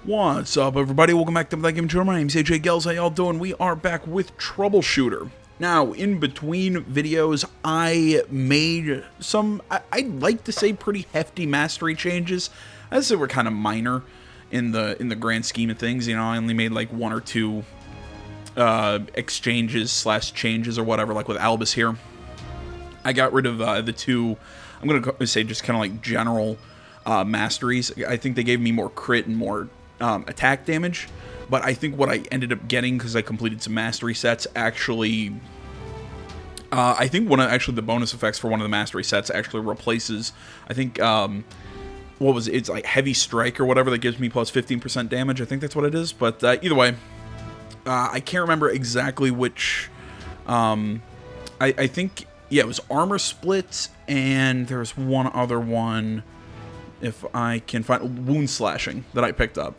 What's up, everybody? Welcome back to the Game Channel. My name's AJ Gels. How y'all doing? We are back with Troubleshooter. Now, in between videos, I made some, I'd like to say, pretty hefty mastery changes. I'd say we're kind of minor in the grand scheme of things. You know, I only made like one or two exchanges slash changes or whatever, like with Albus here. I got rid of the two, I'm going to say just kind of like general masteries. I think they gave me more crit and more attack damage, but I think what I ended up getting, because I completed some mastery sets, actually, I think one of the bonus effects for one of the mastery sets actually replaces, I think, what was it? It's like heavy strike or whatever that gives me plus 15% damage. I think that's what it is, but either way, I can't remember exactly which, I think, yeah, it was armor split, and there was one other one, if I can find, wound slashing that I picked up.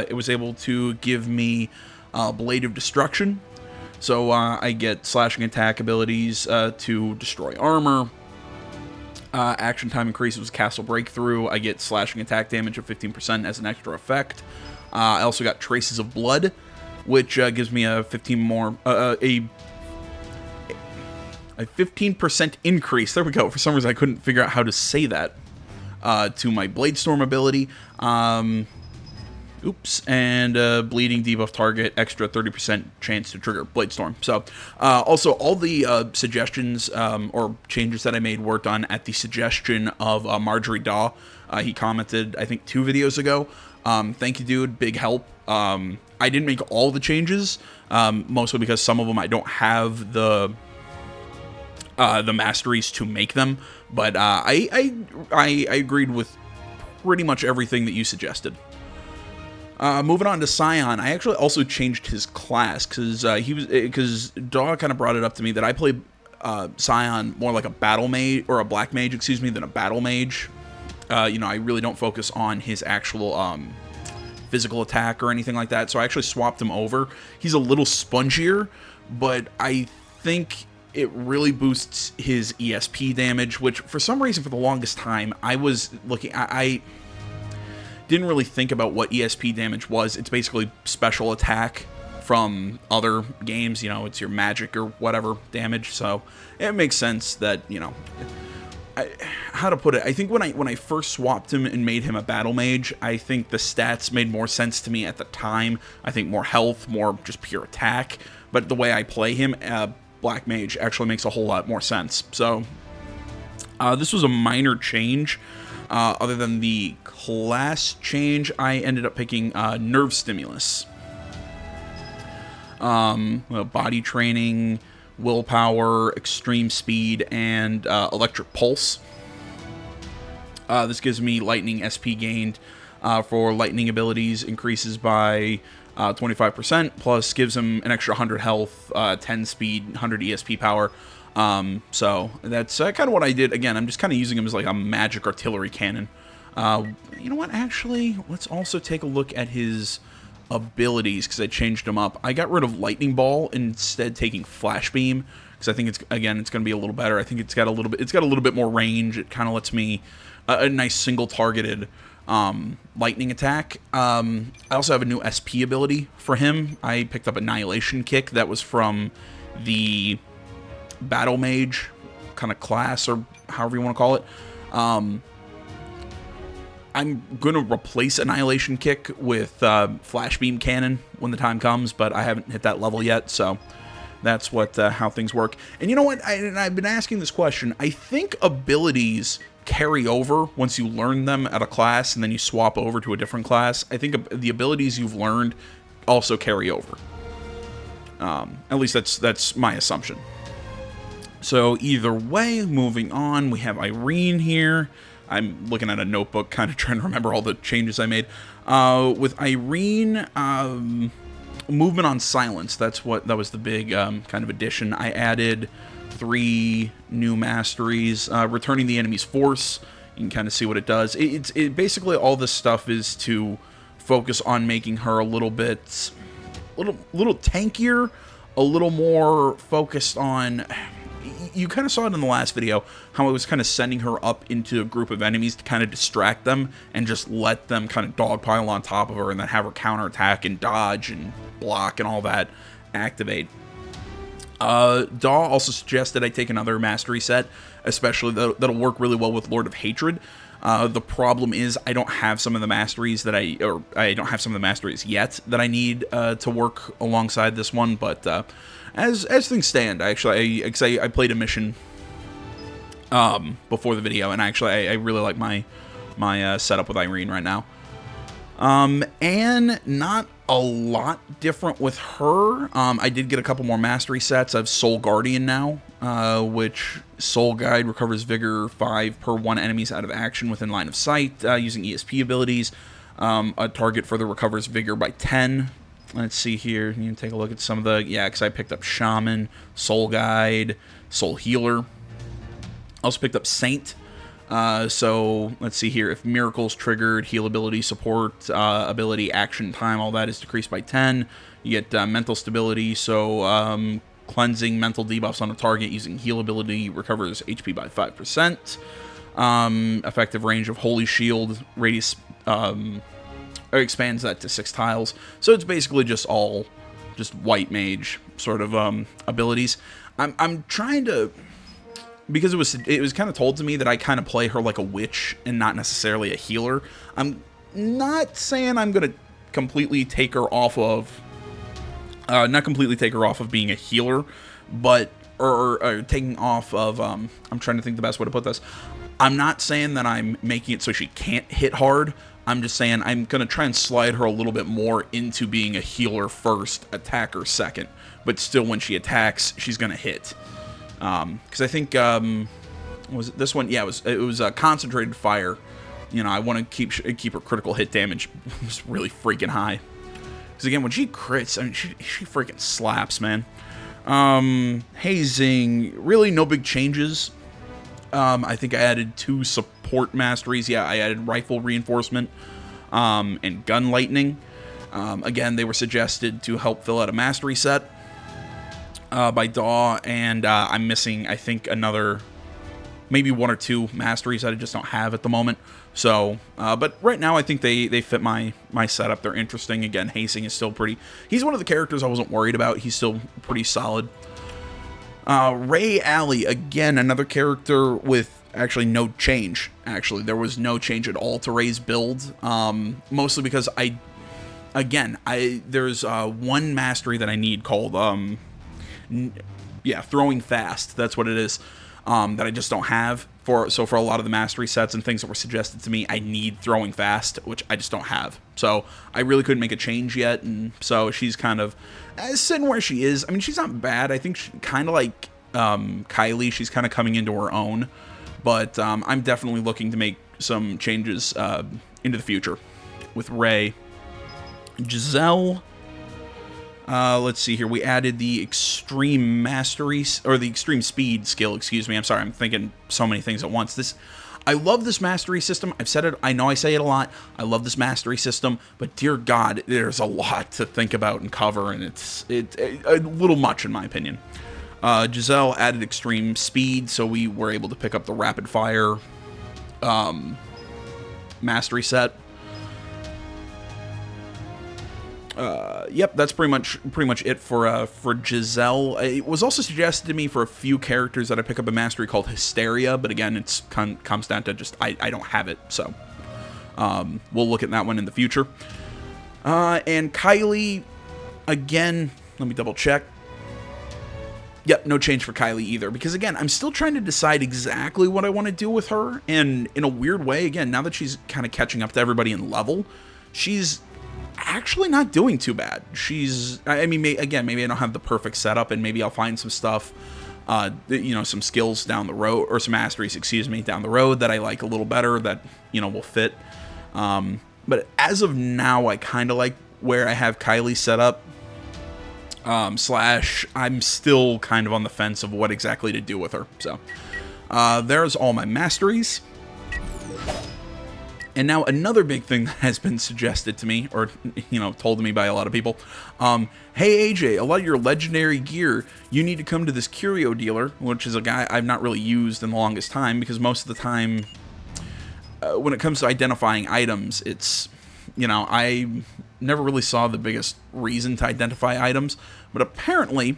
It was able to give me Blade of Destruction, so I get slashing attack abilities to destroy armor. Action time increases with Castle Breakthrough. I get slashing attack damage of 15% as an extra effect. I also got Traces of Blood, which gives me a 15% increase. There we go. For some reason, I couldn't figure out how to say that. To my Bladestorm ability. And bleeding debuff target, extra 30% chance to trigger Bladestorm. So, also, all the suggestions or changes that I made were done at the suggestion of Marjorie Daw. He commented, I think, 2 videos ago. Thank you, dude. Big help. I didn't make all the changes, mostly because some of them I don't have the masteries to make them, but I agreed with pretty much everything that you suggested. Moving on to Scion, I actually also changed his class because Daw kind of brought it up to me that I play Scion more like a battle mage, or a black mage, excuse me, than a battle mage. You know, I really don't focus on his actual physical attack or anything like that, so I actually swapped him over. He's a little spongier, but I think it really boosts his ESP damage, which for some reason for the longest time I was looking, I didn't really think about what ESP damage was. It's basically special attack from other games, you know, it's your magic or whatever damage, so it makes sense that, you know, how to put it, I think when I first swapped him and made him a battle mage, I think the stats made more sense to me at the time. I think more health, more just pure attack, but the way I play him, Black Mage actually makes a whole lot more sense. So, this was a minor change. Other than the class change, I ended up picking Nerve Stimulus. Body Training, Willpower, Extreme Speed, and Electric Pulse. This gives me Lightning SP gained for Lightning abilities, increases by 25%, plus gives him an extra 100 health, 10 speed, 100 ESP power. So that's kind of what I did. Again, I'm just kind of using him as like a magic artillery cannon. You know what? Actually, let's also take a look at his abilities, because I changed him up. I got rid of Lightning Ball, instead taking Flash Beam, because I think it's going to be a little better. I think it's got a little bit more range. It kind of lets me a nice single targeted lightning attack. I also have a new SP ability for him. I picked up Annihilation Kick. That was from the Battle Mage kind of class, or however you want to call it. I'm going to replace Annihilation Kick with Flash Beam Cannon when the time comes, but I haven't hit that level yet, so that's what how things work. And you know what? I've been asking this question. I think abilities carry over once you learn them at a class and then you swap over to a different class. I think the abilities you've learned also carry over. At least that's my assumption. So either way, moving on, we have Irene here. I'm looking at a notebook, kind of trying to remember all the changes I made. With Irene, movement on silence. That was the big kind of addition. I added 3 new masteries. Returning the enemy's force. You can kind of see what it does. It basically, all this stuff is to focus on making her a little tankier, a little more focused on. you kind of saw it in the last video, how I was kind of sending her up into a group of enemies to kind of distract them and just let them kind of dogpile on top of her and then have her counterattack and dodge and block and all that activate. Daw also suggested I take another mastery set, especially that'll work really well with Lord of Hatred. The problem is I don't have some of the masteries that I don't have some of the masteries yet that I need to work alongside this one. But as things stand, I played a mission before the video, and I really like my setup with Irene right now. And not a lot different with her. I did get a couple more mastery sets. I have Soul Guardian now, which Soul Guide recovers Vigor 5 per 1 enemies out of action within line of sight, using ESP abilities. A target further recovers Vigor by 10. Let's see here. You can take a look at some of the... Yeah, because I picked up Shaman, Soul Guide, Soul Healer. Also picked up Saint. So let's see here. If miracles triggered, heal ability, support ability, action time, all that is decreased by 10. You get mental stability. So cleansing mental debuffs on a target using heal ability recovers HP by 5%. Effective range of Holy Shield radius expands that to 6 tiles. So it's basically just all white mage sort of abilities. I'm trying to... Because it was kind of told to me that I kind of play her like a witch and not necessarily a healer. I'm not saying I'm going to completely take her off of... not completely take her off of being a healer, but... Or taking off of... I'm trying to think the best way to put this. I'm not saying that I'm making it so she can't hit hard. I'm just saying I'm going to try and slide her a little bit more into being a healer first, attacker second. But still, when she attacks, she's going to hit. Because I think, was it this one? Yeah, it was concentrated fire. You know, I want to keep her critical hit damage just really freaking high. Because again, when she crits, I mean, she freaking slaps, man. Hazing, really no big changes. I think I added 2 support masteries. Yeah, I added rifle reinforcement, and gun lightning. Again, they were suggested to help fill out a mastery set. By Daw, and I'm missing, I think, another, maybe 1 or 2 masteries that I just don't have at the moment. So, but right now I think they fit my setup. They're interesting. Again, Hazing is still pretty... He's one of the characters I wasn't worried about. He's still pretty solid. Ray Alley, again, another character with actually no change. Actually, there was no change at all to Ray's build. Mostly because there's one mastery that I need called... throwing fast. That's what it is. That I just don't have. So for a lot of the mastery sets and things that were suggested to me, I need throwing fast, which I just don't have. So I really couldn't make a change yet, and so she's kind of sitting where she is. I mean, she's not bad. I think she kind of like Kylie. She's kind of coming into her own, but I'm definitely looking to make some changes into the future with Ray. Giselle. Let's see here. We added the extreme mastery, or the extreme speed skill, excuse me. I'm sorry, I'm thinking so many things at once. I love this mastery system. I've said it, I know I say it a lot. I love this mastery system, but dear God, there's a lot to think about and cover, and it's a little much in my opinion. Giselle added extreme speed, so we were able to pick up the rapid fire mastery set. Yep, that's pretty much it for Giselle. It was also suggested to me for a few characters that I pick up a mastery called Hysteria, but again, it's comes down to just I don't have it, so we'll look at that one in the future. And Kylie, again, let me double check. Yep, no change for Kylie either, because again, I'm still trying to decide exactly what I want to do with her, and in a weird way, again, now that she's kind of catching up to everybody in level, she's actually not doing too bad. I mean, again, maybe I don't have the perfect setup, and maybe I'll find some stuff, some skills down the road, or some masteries, excuse me, down the road that I like a little better, that, will fit. But as of now, I kind of like where I have Kylie set up, / I'm still kind of on the fence of what exactly to do with her. So, there's all my masteries. And now another big thing that has been suggested to me, or, told to me by a lot of people. Hey, AJ, a lot of your legendary gear, you need to come to this curio dealer, which is a guy I've not really used in the longest time, because most of the time, when it comes to identifying items, it's, I never really saw the biggest reason to identify items, but apparently,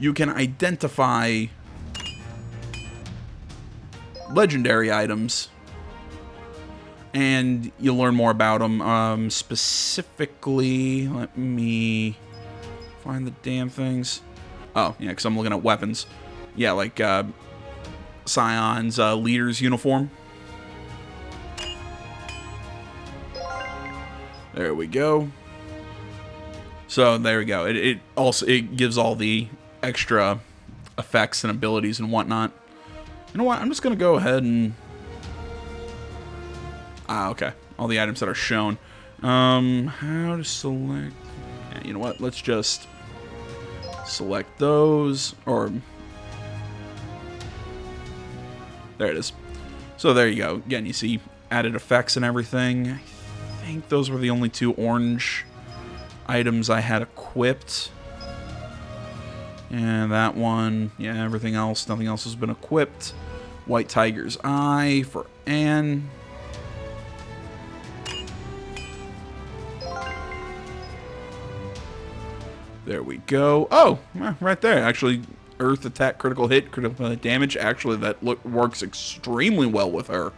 you can identify legendary items, and you learn more about them. Specifically, let me find the damn things. Oh, yeah, because I'm looking at weapons. Yeah, like Scion's leader's uniform. There we go. So there we go. It also gives all the extra effects and abilities and whatnot. You know what? I'm just gonna go ahead and okay. All the items that are shown. How to select? Yeah, you know what? Let's just select those. Or there it is. So there you go. Again, you see added effects and everything. I think those were the only two orange items I had equipped. And that one, yeah, everything else, nothing else has been equipped. White Tiger's Eye for Anne. There we go. Oh, right there. Actually, Earth attack, critical hit, critical damage. Actually, that works extremely well with her.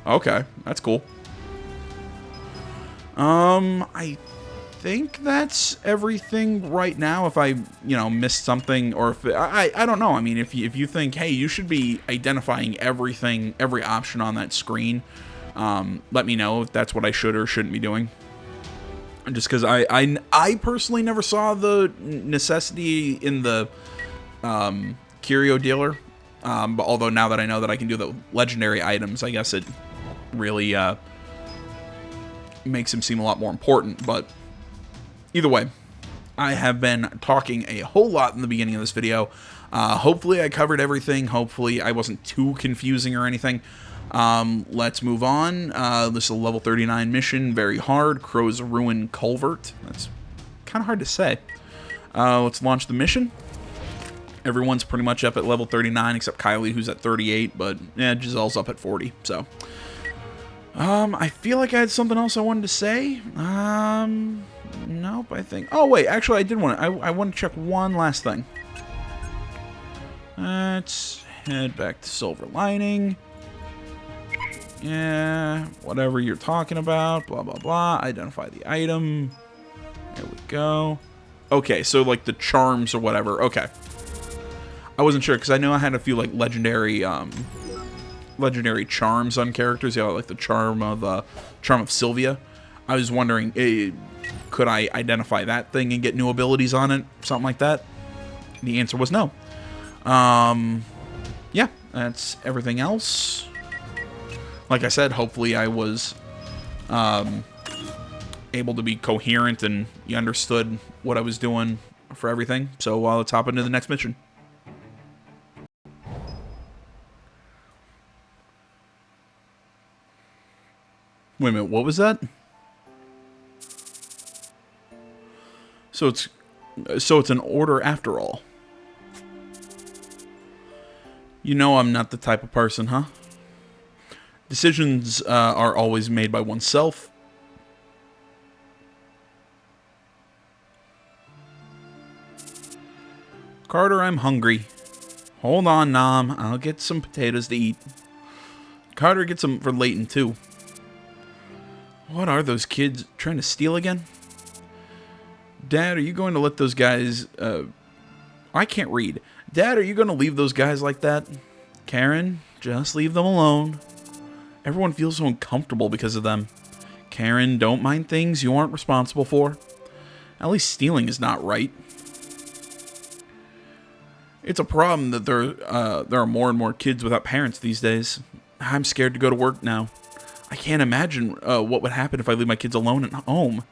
Okay, that's cool. I think that's everything right now. If I, missed something, or if I don't know. I mean, if you think, hey, you should be identifying everything, every option on that screen, let me know if that's what I should or shouldn't be doing. Just because I personally never saw the necessity in the curio dealer. But although now that I know that I can do the legendary items, I guess it really makes him seem a lot more important. But either way, I have been talking a whole lot in the beginning of this video. Hopefully I covered everything. Hopefully I wasn't too confusing or anything. Let's move on. This is a level 39 mission, very hard. Crow's Ruin Culvert. That's kind of hard to say. Let's launch the mission. Everyone's pretty much up at level 39 except Kylie, who's at 38, but yeah, Giselle's up at 40. So, I feel like I had something else I wanted to say. Nope, I think. Oh wait, actually, I did want to. I want to check one last thing. Let's head back to Silver Lining. Yeah, whatever you're talking about, blah, blah, blah. Identify the item. There we go. Okay, so like the charms or whatever. Okay. I wasn't sure, because I know I had a few like legendary charms on characters. Yeah, like the charm of Sylvia. I was wondering, could I identify that thing and get new abilities on it? Something like that? The answer was no. Yeah, that's everything else. Like I said, hopefully I was able to be coherent and you understood what I was doing for everything. So let's hop into the next mission. Wait a minute, what was that? So it's an order after all. You know I'm not the type of person, huh? Decisions are always made by oneself. Carter, I'm hungry. Hold on, Nom. I'll get some potatoes to eat. Carter, get some for Leighton, too. What are those kids trying to steal again? Dad, are you going to let those guys... I can't read. Dad, are you going to leave those guys like that? Karen, just leave them alone. Everyone feels so uncomfortable because of them. Karen, don't mind things you aren't responsible for. At least stealing is not right. It's a problem that there are more and more kids without parents these days. I'm scared to go to work now. I can't imagine what would happen if I leave my kids alone at home.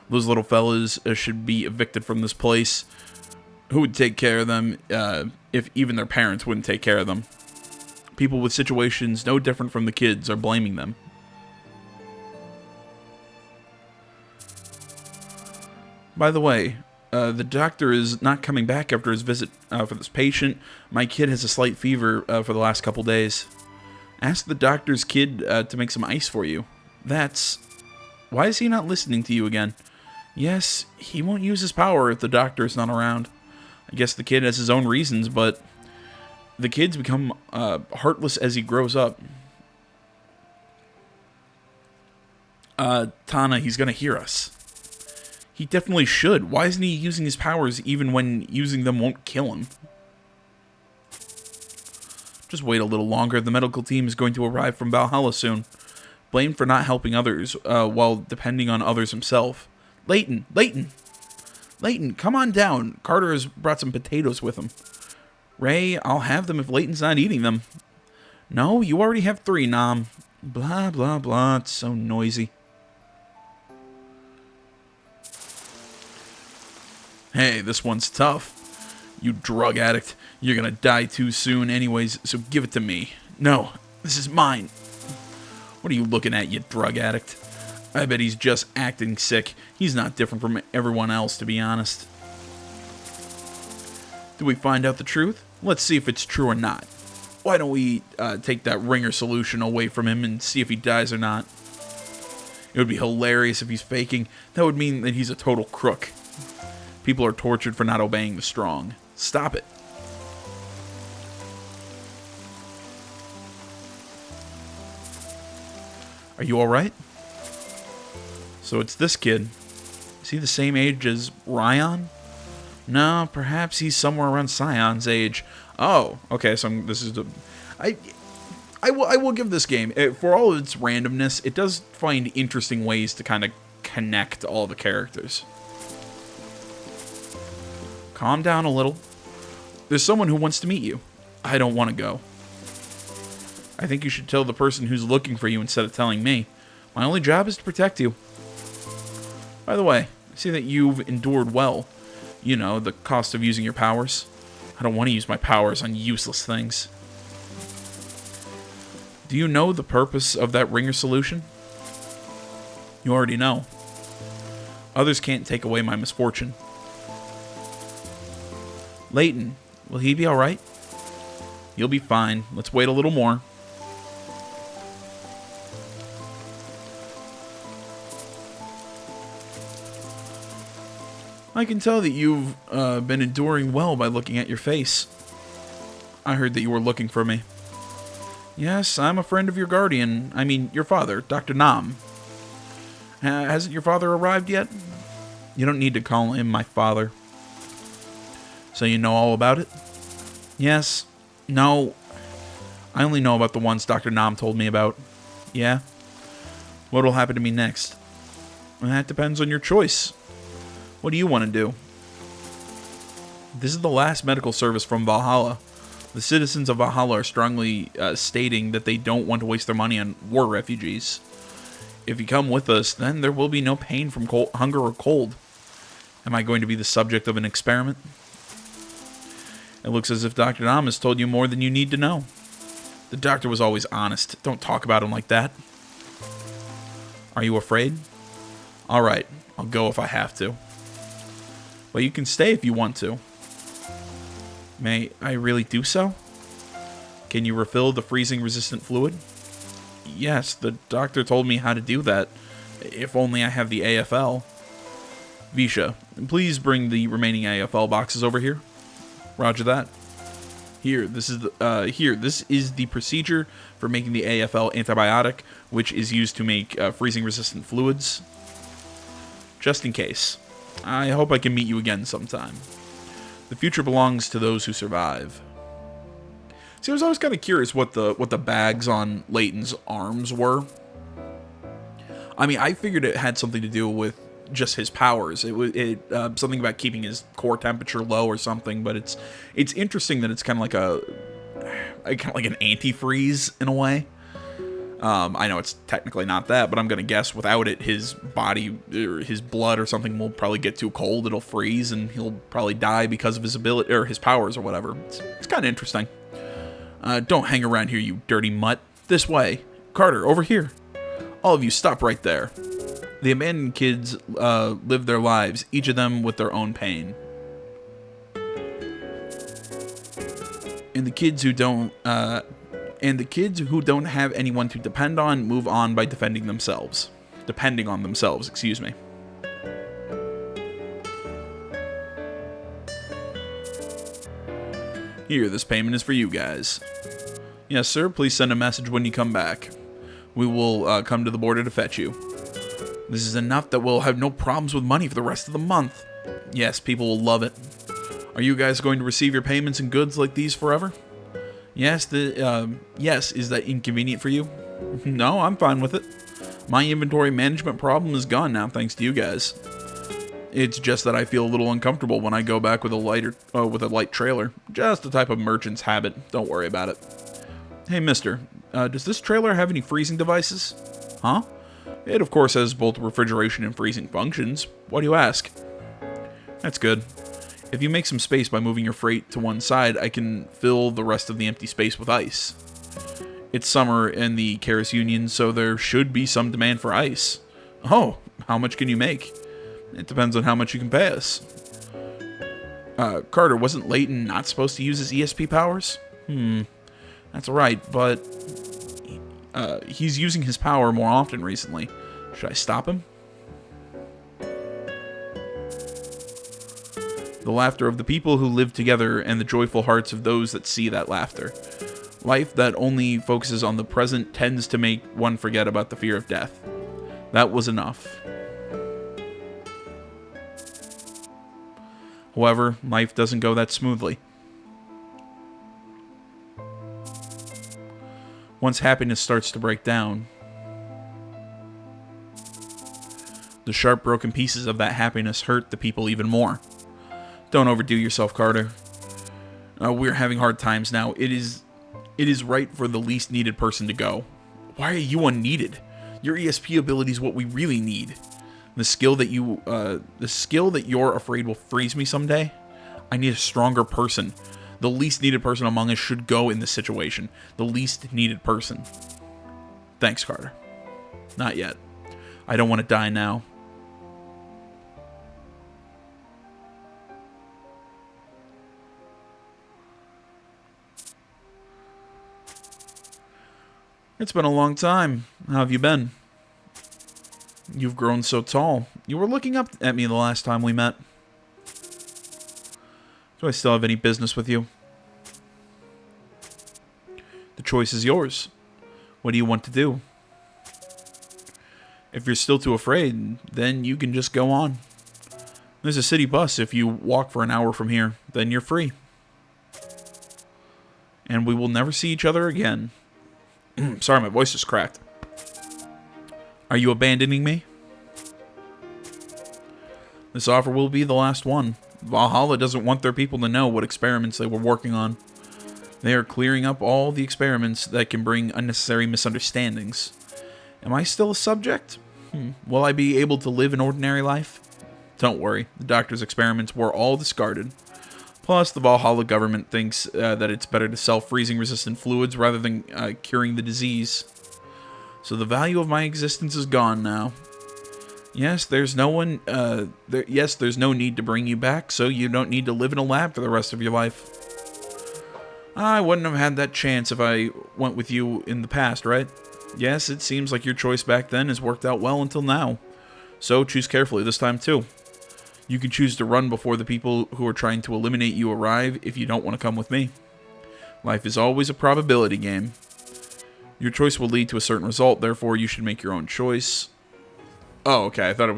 Those little fellas should be evicted from this place. Who would take care of them if even their parents wouldn't take care of them? People with situations no different from the kids are blaming them. By the way, the doctor is not coming back after his visit for this patient. My kid has a slight fever for the last couple days. Ask the doctor's kid to make some ice for you. Why is he not listening to you again? Yes, he won't use his power if the doctor is not around. I guess the kid has his own reasons, but the kid's become heartless as he grows up. Tana, he's gonna hear us. He definitely should. Why isn't he using his powers even when using them won't kill him? Just wait a little longer. The medical team is going to arrive from Valhalla soon. Blamed for not helping others while depending on others himself. Layton, come on down. Carter has brought some potatoes with him. Ray, I'll have them if Layton's not eating them. No, you already have 3, Nom. Blah, blah, blah. It's so noisy. Hey, this one's tough. You drug addict. You're gonna die too soon anyways, so give it to me. No, this is mine. What are you looking at, you drug addict? I bet he's just acting sick. He's not different from everyone else, to be honest. Do we find out the truth? Let's see if it's true or not. Why don't we take that ringer solution away from him and see if he dies or not? It would be hilarious if he's faking. That would mean that he's a total crook. People are tortured for not obeying the strong. Stop it. Are you alright? So it's this kid. Is he the same age as Ryan? No, perhaps he's somewhere around Scion's age. Oh, okay, so this is the... I will give this game, for all of its randomness, it does find interesting ways to kind of connect all the characters. Calm down a little. There's someone who wants to meet you. I don't want to go. I think you should tell the person who's looking for you instead of telling me. My only job is to protect you. By the way, I see that you've endured well. You know, the cost of using your powers. I don't want to use my powers on useless things. Do you know the purpose of that ringer solution? You already know. Others can't take away my misfortune. Layton, will he be alright? You'll be fine. Let's wait a little more. I can tell that you've been enduring well by looking at your face. I heard that you were looking for me. Yes, I'm a friend of your guardian. I mean, your father, Dr. Nam. Hasn't your father arrived yet? You don't need to call him my father. So you know all about it? Yes. No. I only know about the ones Dr. Nam told me about. Yeah? What will happen to me next? That depends on your choice. What do you want to do? This is the last medical service from Valhalla. The citizens of Valhalla are strongly stating that they don't want to waste their money on war refugees. If you come with us, then there will be no pain from hunger or cold. Am I going to be the subject of an experiment? It looks as if Dr. Nam has told you more than you need to know. The doctor was always honest. Don't talk about him like that. Are you afraid? Alright, I'll go if I have to. But you can stay if you want to. May I really do so? Can you refill the freezing-resistant fluid? Yes, the doctor told me how to do that. If only I have the AFL. Visha, please bring the remaining AFL boxes over here. Roger that. This is the procedure for making the AFL antibiotic, which is used to make freezing-resistant fluids. Just in case. I hope I can meet you again sometime. The future belongs to those who survive. See, I was always kind of curious what the bags on Layton's arms were. I mean, I figured it had something to do with just his powers. It was something about keeping his core temperature low or something. But it's interesting that it's kind of like an antifreeze in a way. I know it's technically not that, but I'm gonna guess without it, his body or his blood or something will probably get too cold. It'll freeze, and he'll probably die because of his ability or his powers or whatever. It's kind of interesting. Don't hang around here, you dirty mutt. This way. Carter, over here. All of you, stop right there. The abandoned kids live their lives, each of them with their own pain. And the kids who don't have anyone to depend on move on by depending on themselves, excuse me. Here, this payment is for you guys. Yes, sir, please send a message when you come back. We will come to the border to fetch you. This is enough that we'll have no problems with money for the rest of the month. Yes, people will love it. Are you guys going to receive your payments in goods like these forever? Yes, yes, is that inconvenient for you? No, I'm fine with it. My inventory management problem is gone now, thanks to you guys. It's just that I feel a little uncomfortable when I go back with a light trailer. Just a type of merchant's habit. Don't worry about it. Hey, mister, does this trailer have any freezing devices? Huh? It, of course, has both refrigeration and freezing functions. Why do you ask? That's good. If you make some space by moving your freight to one side, I can fill the rest of the empty space with ice. It's summer in the Karis Union, so there should be some demand for ice. Oh, how much can you make? It depends on how much you can pay us. Carter, wasn't Layton not supposed to use his ESP powers? That's right, but he's using his power more often recently. Should I stop him? The laughter of the people who live together and the joyful hearts of those that see that laughter. Life that only focuses on the present tends to make one forget about the fear of death. That was enough. However, life doesn't go that smoothly. Once happiness starts to break down, the sharp broken pieces of that happiness hurt the people even more. Don't overdo yourself, Carter. We're having hard times now. It is right for the least needed person to go. Why are you unneeded? Your ESP ability is what we really need. The skill that you're afraid will freeze me someday. I need a stronger person. The least needed person among us should go in this situation. The least needed person. Thanks, Carter. Not yet. I don't want to die now. It's been a long time. How have you been? You've grown so tall. You were looking up at me the last time we met. Do I still have any business with you? The choice is yours. What do you want to do? If you're still too afraid, then you can just go on. There's a city bus if you walk for an hour from here. Then you're free. And we will never see each other again. Sorry, my voice is cracked. Are you abandoning me? This offer will be the last one. Valhalla doesn't want their people to know what experiments they were working on. They are clearing up all the experiments that can bring unnecessary misunderstandings. Am I still a subject? Will I be able to live an ordinary life? Don't worry, the doctor's experiments were all discarded. Plus, the Valhalla government thinks that it's better to sell freezing-resistant fluids rather than curing the disease. So the value of my existence is gone now. Yes, there's no need to bring you back, so you don't need to live in a lab for the rest of your life. I wouldn't have had that chance if I went with you in the past, right? Yes, it seems like your choice back then has worked out well until now. So choose carefully this time too. You can choose to run before the people who are trying to eliminate you arrive if you don't want to come with me. Life is always a probability game. Your choice will lead to a certain result, therefore you should make your own choice. Oh, okay, I thought that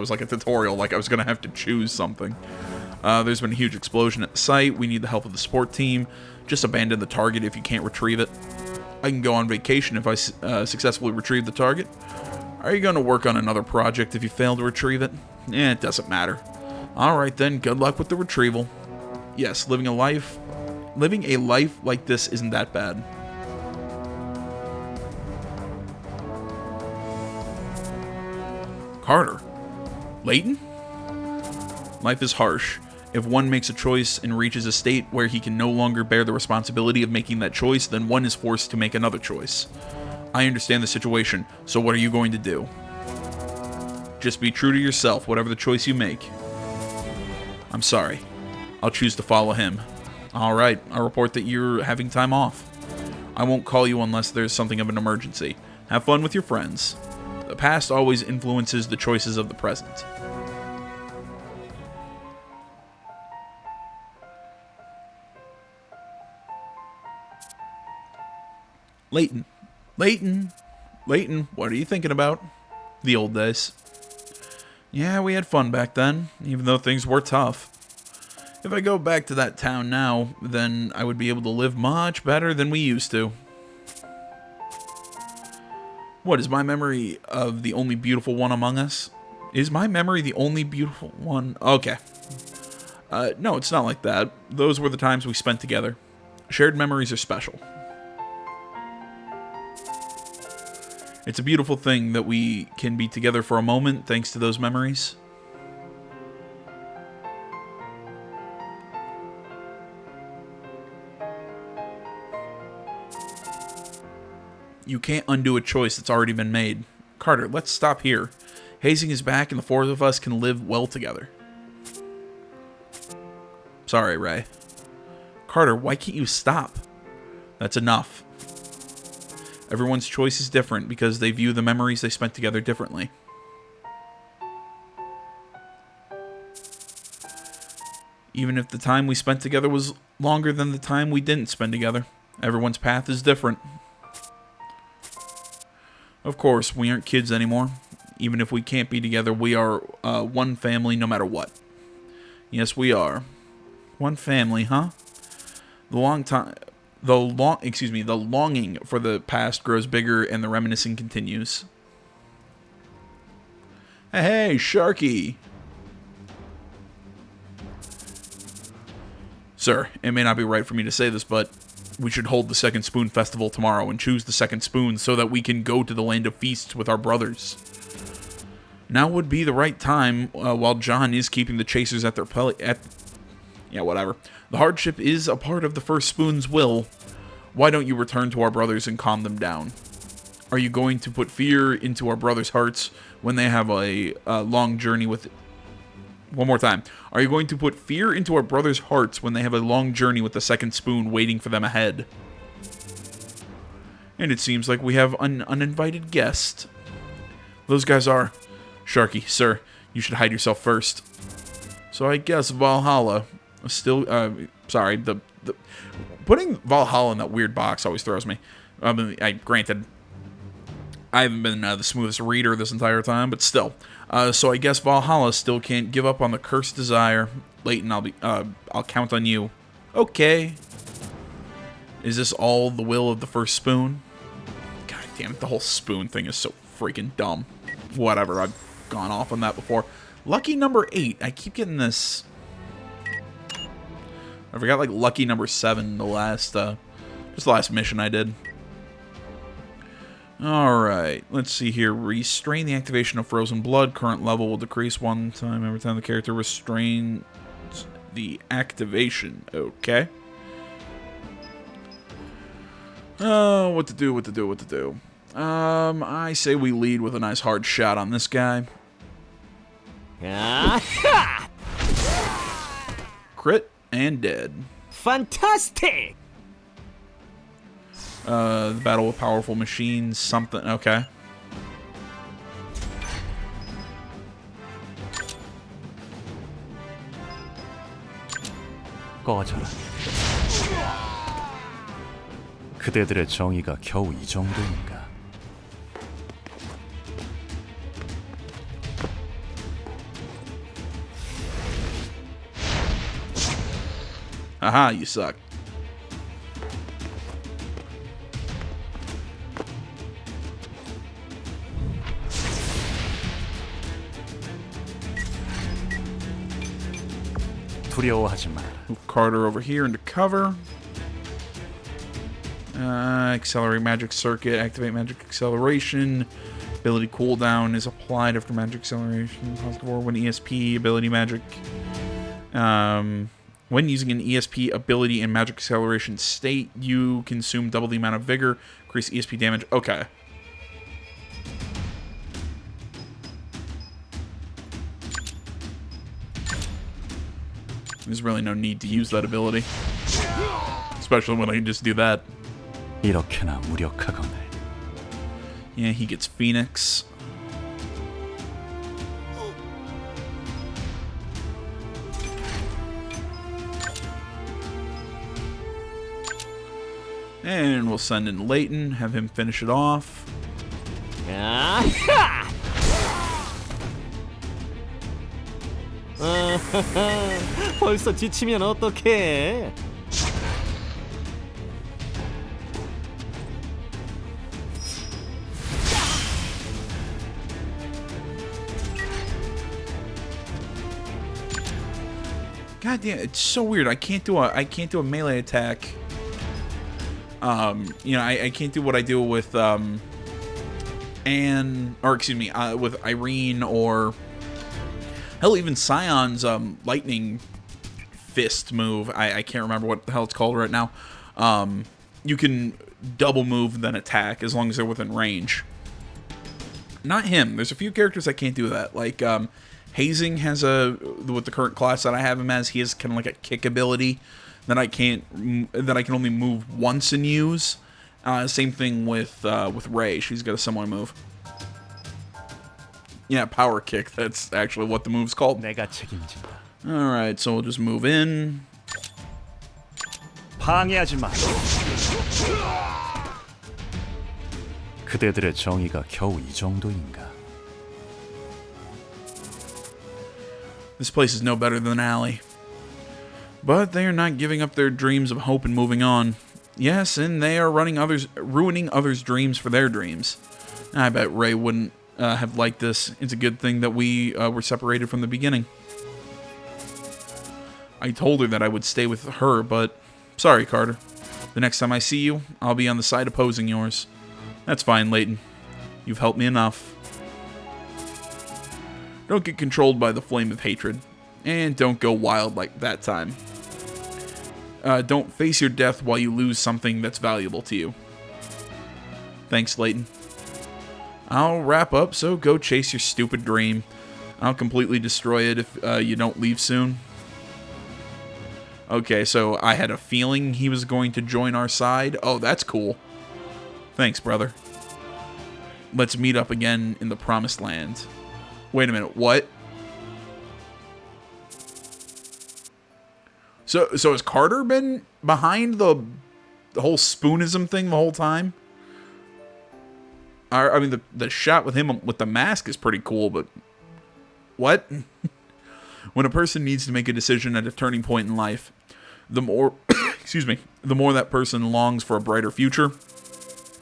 was like a tutorial, like I was going to have to choose something. There's been a huge explosion at the site. We need the help of the support team. Just abandon the target if you can't retrieve it. I can go on vacation if I successfully retrieve the target. Are you going to work on another project if you fail to retrieve it? It doesn't matter. Alright then, good luck with the retrieval. Yes, living a life like this isn't that bad. Carter. Layton? Life is harsh, If one makes a choice and reaches a state where he can no longer bear the responsibility of making that choice, then one is forced to make another choice. I understand the situation, so what are you going to do? Just be true to yourself, whatever the choice you make. I'm sorry. I'll choose to follow him. Alright, I'll report that you're having time off. I won't call you unless there's something of an emergency. Have fun with your friends. The past always influences the choices of the present. Layton. Layton. Layton, what are you thinking about? The old days. Yeah, we had fun back then, even though things were tough. If I go back to that town now, then I would be able to live much better than we used to. What, is my memory of the only beautiful one among us? Is my memory the only beautiful one? Okay. No, it's not like that. Those were the times we spent together. Shared memories are special. It's a beautiful thing that we can be together for a moment thanks to those memories. You can't undo a choice that's already been made. Carter, let's stop here. Hazing is back and the four of us can live well together. Sorry, Ray. Carter, why can't you stop? That's enough. Everyone's choice is different because they view the memories they spent together differently. Even if the time we spent together was longer than the time we didn't spend together, everyone's path is different. Of course, we aren't kids anymore. Even if we can't be together, we are one family no matter what. Yes, we are. One family, huh? The longing for the past grows bigger and the reminiscing continues. Hey, Sharky! Sir, it may not be right for me to say this, but we should hold the Second Spoon Festival tomorrow and choose the second spoon so that we can go to the land of feasts with our brothers. Now would be the right time while John is keeping the chasers at their yeah, whatever. The hardship is a part of the first spoon's will. Why don't you return to our brothers and calm them down? Are you going to put fear into our brothers' hearts when they have a long journey with... One more time. Are you going to put fear into our brothers' hearts when they have a long journey with the second spoon waiting for them ahead? And it seems like we have an uninvited guest. Those guys are... Sharky, sir, you should hide yourself first. So I guess Valhalla... Still, sorry, the putting Valhalla in that weird box always throws me. Granted, I haven't been the smoothest reader this entire time, but still. So I guess Valhalla still can't give up on the cursed desire. Layton, I'll count on you. Okay. Is this all the will of the first spoon? God damn it, the whole spoon thing is so freaking dumb. Whatever, I've gone off on that before. Lucky number 8. I keep getting this... I forgot, like, lucky number 7, the last, just the last mission I did. Alright, let's see here. Restrain the activation of frozen blood. Current level will decrease one time every time the character restrains the activation. Okay. Oh, what to do. I say we lead with a nice hard shot on this guy. Crit. And dead. Fantastic! The battle with powerful machines, something. Okay. 꺼져라. 그대들의 정의가 겨우 이 정도인가? Aha, you suck. 두려워하지 마라. Move Carter over here into cover. Accelerate magic circuit. Activate magic acceleration. Ability cooldown is applied after magic acceleration. Positive or when ESP. Ability magic. When using an ESP ability in Magic Acceleration state, you consume double the amount of vigor, increase ESP damage. Okay. There's really no need to use that ability. Especially when I can just do that. 이렇게나 무력하거늘. Yeah, he gets Phoenix. And we'll send in Leighton, have him finish it off. 아하! 벌써 지치면 어떡해? God damn, it's so weird. I can't do a melee attack. You know, I can't do what I do with Anne, or excuse me, with Irene, or hell, even Scion's lightning fist move. I can't remember what the hell it's called right now. You can double move then attack as long as they're within range. Not him. There's a few characters that can't do that. Like Hazing has with the current class that I have him as, he has kind of like a kick ability that I can only move once and use. Same thing with Ray. She's got a similar move. Yeah, power kick. That's actually what the move's called. 내가 책임진다. All right, so we'll just move in. 방해하지 마. 그대들의 정의가 겨우 이 정도인가? This place is no better than an alley. But they are not giving up their dreams of hope and moving on. Yes, and they are ruining others' dreams for their dreams. I bet Ray wouldn't have liked this. It's a good thing that we were separated from the beginning. I told her that I would stay with her, but sorry, Carter. The next time I see you, I'll be on the side opposing yours. That's fine, Leighton. You've helped me enough. Don't get controlled by the flame of hatred. And don't go wild like that time. Don't face your death while you lose something that's valuable to you. Thanks, Leighton. I'll wrap up, so go chase your stupid dream. I'll completely destroy it if you don't leave soon. Okay, so I had a feeling he was going to join our side. Oh, that's cool. Thanks, brother. Let's meet up again in the Promised Land. Wait a minute, what? So has Carter been behind the whole spoonism thing the whole time? I mean, the shot with him with the mask is pretty cool, but what? When a person needs to make a decision at a turning point in life, the more, excuse me, the more that person longs for a brighter future,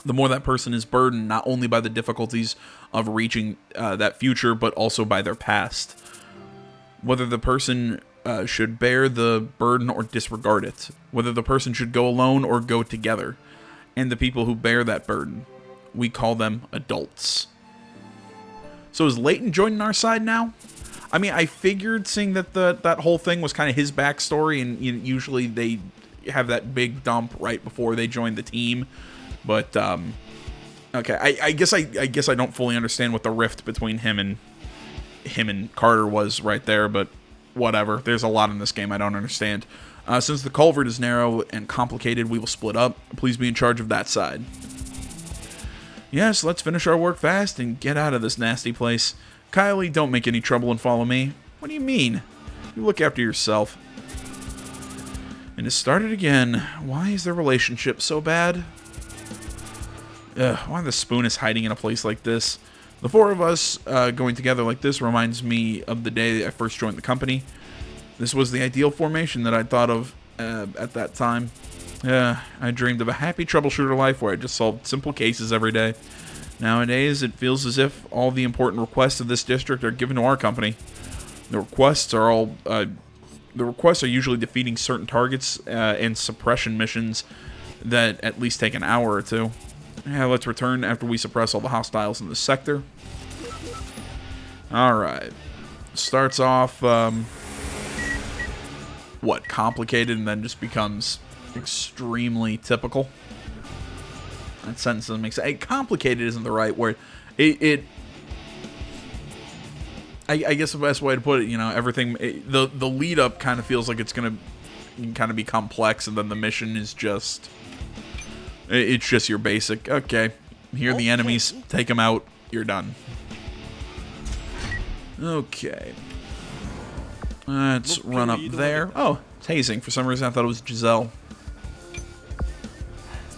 the more that person is burdened not only by the difficulties of reaching that future, but also by their past. Whether the person should bear the burden or disregard it. Whether the person should go alone or go together. And the people who bear that burden, we call them adults. So is Leighton joining our side now? I mean, I figured, seeing that that whole thing was kind of his backstory, and usually they have that big dump right before they join the team. But okay, I guess I don't fully understand what the rift between him and Carter was right there, but whatever. There's a lot in this game I don't understand. Since the culvert is narrow and complicated, we will split up. Please be in charge of that side. Yes, let's finish our work fast and get out of this nasty place. Kylie, don't make any trouble and follow me. What do you mean? You look after yourself. And it started again. Why is their relationship so bad? Why the spoon is hiding in a place like this? The four of us going together like this reminds me of the day I first joined the company. This was the ideal formation that I thought of at that time. I dreamed of a happy troubleshooter life where I just solved simple cases every day. Nowadays, it feels as if all the important requests of this district are given to our company. The requests are usually defeating certain targets and suppression missions that at least take an hour or two. Let's return after we suppress all the hostiles in the sector. Alright. Starts off, what, complicated and then just becomes extremely typical. That sentence doesn't make sense. Complicated isn't the right word. I guess the best way to put it, you know, everything, the lead up kind of feels like it's going to kind of be complex, and then the mission is just, it's just your basic, okay, here are the enemies, take them out, you're done. Okay. Let's run up there. Oh, tasing. For some reason I thought it was Giselle.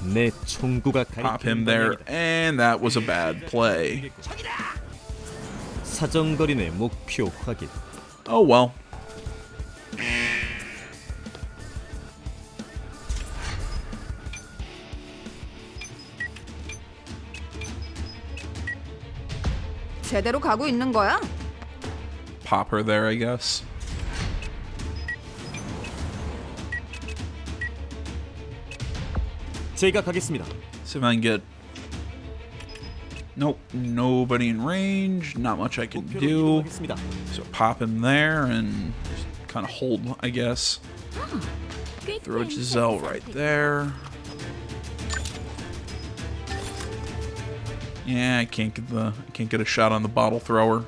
내 총구가 Pop him there, and that was a bad play. 사정거리네 목표 확인. Oh well. 제대로 가고 있는 거야? Pop her there, I guess. 제가 가겠습니다. See if I can get... Nope, nobody in range. Not much I can do. So pop him there and kind of hold, I guess. Throw Giselle right there. Yeah, I can't get a shot on the bottle thrower.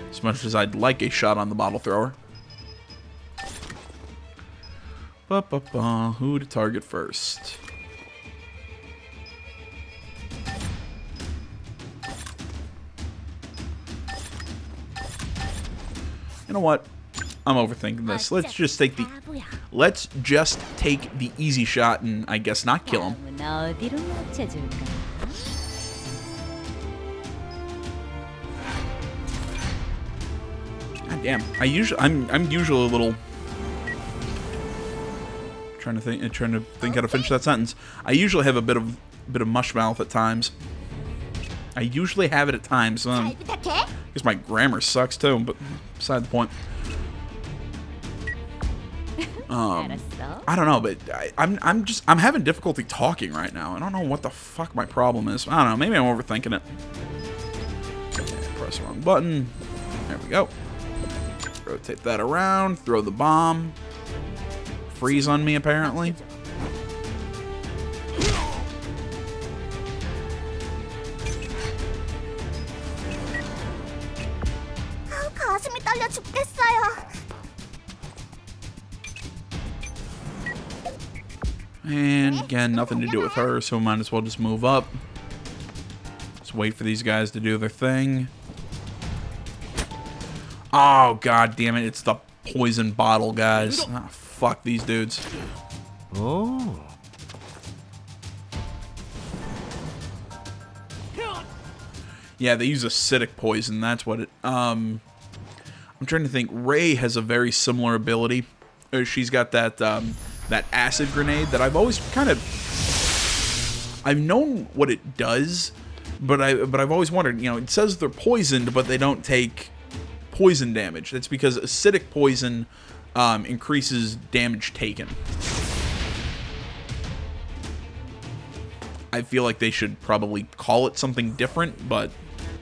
As much as I'd like a shot on the bottle thrower. Who to target first? You know what? I'm overthinking this. Let's just take the easy shot and I guess not kill him. God damn. I'm usually a little trying to think how to finish that sentence. I usually have a bit of mush mouth at times. I usually have it at times. I guess my grammar sucks too, but beside the point. I don't know, but I'm having difficulty talking right now. I don't know what the fuck my problem is. I don't know. Maybe I'm overthinking it. Press the wrong button. There we go. Rotate that around. Throw the bomb. Freeze on me, apparently. 가슴이 떨려 죽겠어요. And again, nothing to do with her, so might as well just move up. Just wait for these guys to do their thing. Oh, god damn it, it's the poison bottle guys. Ah, fuck these dudes. Oh. Yeah, they use acidic poison, that's what it... I'm trying to think. Ray has a very similar ability. She's got that that acid grenade that I've always kind of... I've known what it does, but I've always wondered, you know, it says they're poisoned, but they don't take poison damage. That's because acidic poison increases damage taken. I feel like they should probably call it something different, but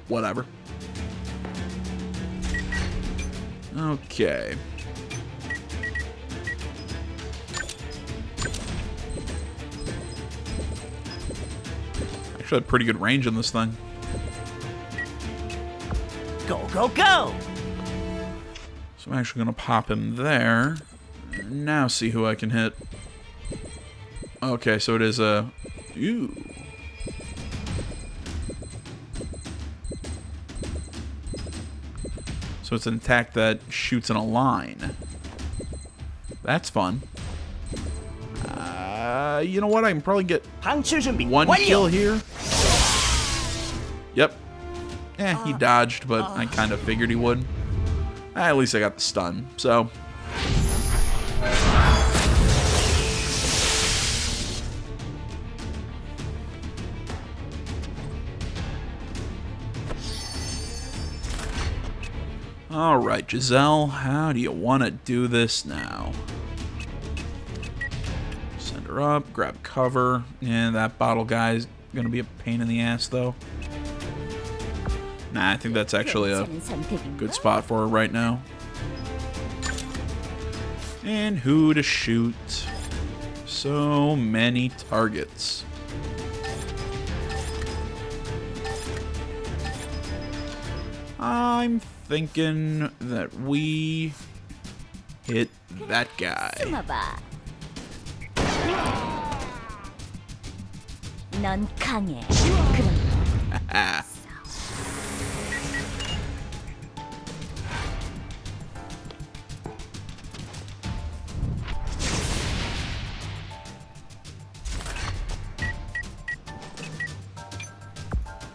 whatever. Okay. Actually had pretty good range on this thing. Go, go, go! So I'm actually going to pop him there. Now see who I can hit. Okay, so it is a... Ooh. So it's an attack that shoots in a line. That's fun. You know what? I can probably get one kill here. Yep. He dodged, but I kind of figured he would. At least I got the stun, so... Alright, Giselle, how do you want to do this now? Send her up, grab cover. And that bottle guy's gonna be a pain in the ass, though. Nah, I think that's actually a good spot for her right now. And who to shoot. So many targets. I'm thinking that we hit that guy. 숨어봐. 넌 강해. 그럼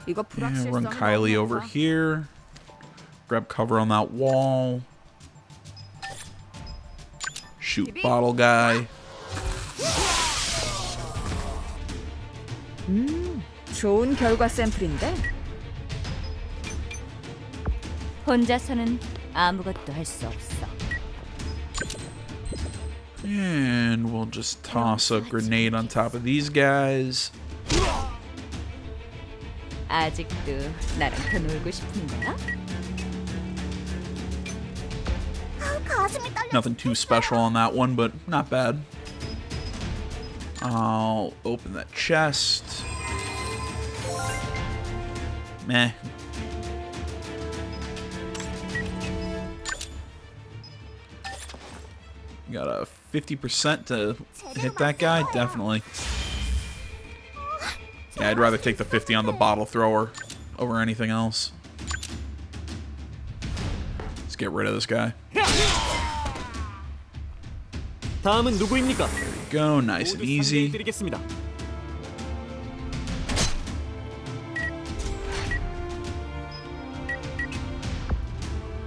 이거 Yeah, run 불확실성이 Kylie 너무 over 많아. here. Grab cover on that wall. Shoot bottle guy. 좋은 결과 샘플인데. 혼자서는 아무것도 할 수 없어. And we'll just toss a grenade on top of these guys. 아직도 나랑 더 놀고 싶은 거야? 가슴이 떨려. Nothing too special on that one, but not bad. I'll open that chest. Meh. Got a 50% to hit that guy? Definitely. Yeah, I'd rather take the 50 on the bottle thrower over anything else. Let's get rid of this guy. 다음은 누구입니까? Go, nice and easy. 드리겠습니다.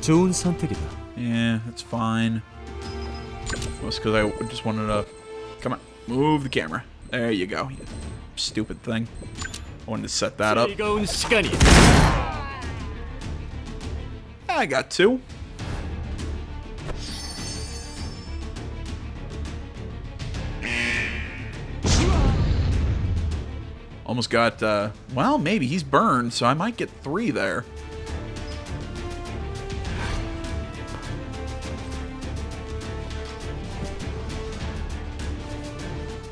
좋은 선택이다. Yeah, that's fine. Well, it's because I just wanted to... Come on, move the camera. There you go, you stupid thing. I wanted to set that up. 즐거운 시간이. I got two. Almost got, well, maybe he's burned, so I might get three there.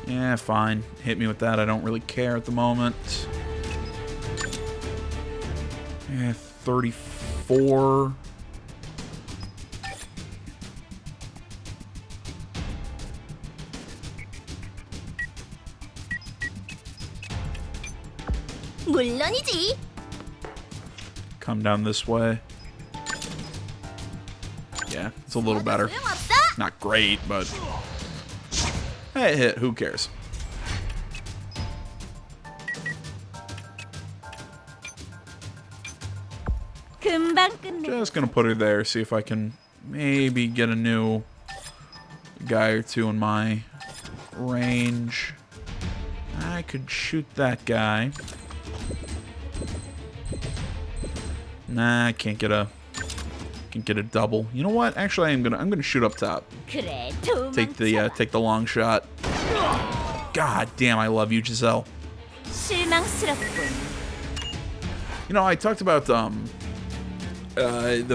Yeah, fine. Hit me with that. I don't really care at the moment. Yeah, 34. 물론이지. Come down this way. Yeah, it's a little better. 소용없어. Not great, but... Hey, hit. Who cares? 금방 끝내. Just gonna put her there, see if I can maybe get a new guy or two in my range. I could shoot that guy. Nah, I can't get a double. You know what? Actually, I'm gonna shoot up top. 그래, Take 도망쳐. the long shot. God damn, I love you, Giselle. 실망스럽군. You know, I talked about the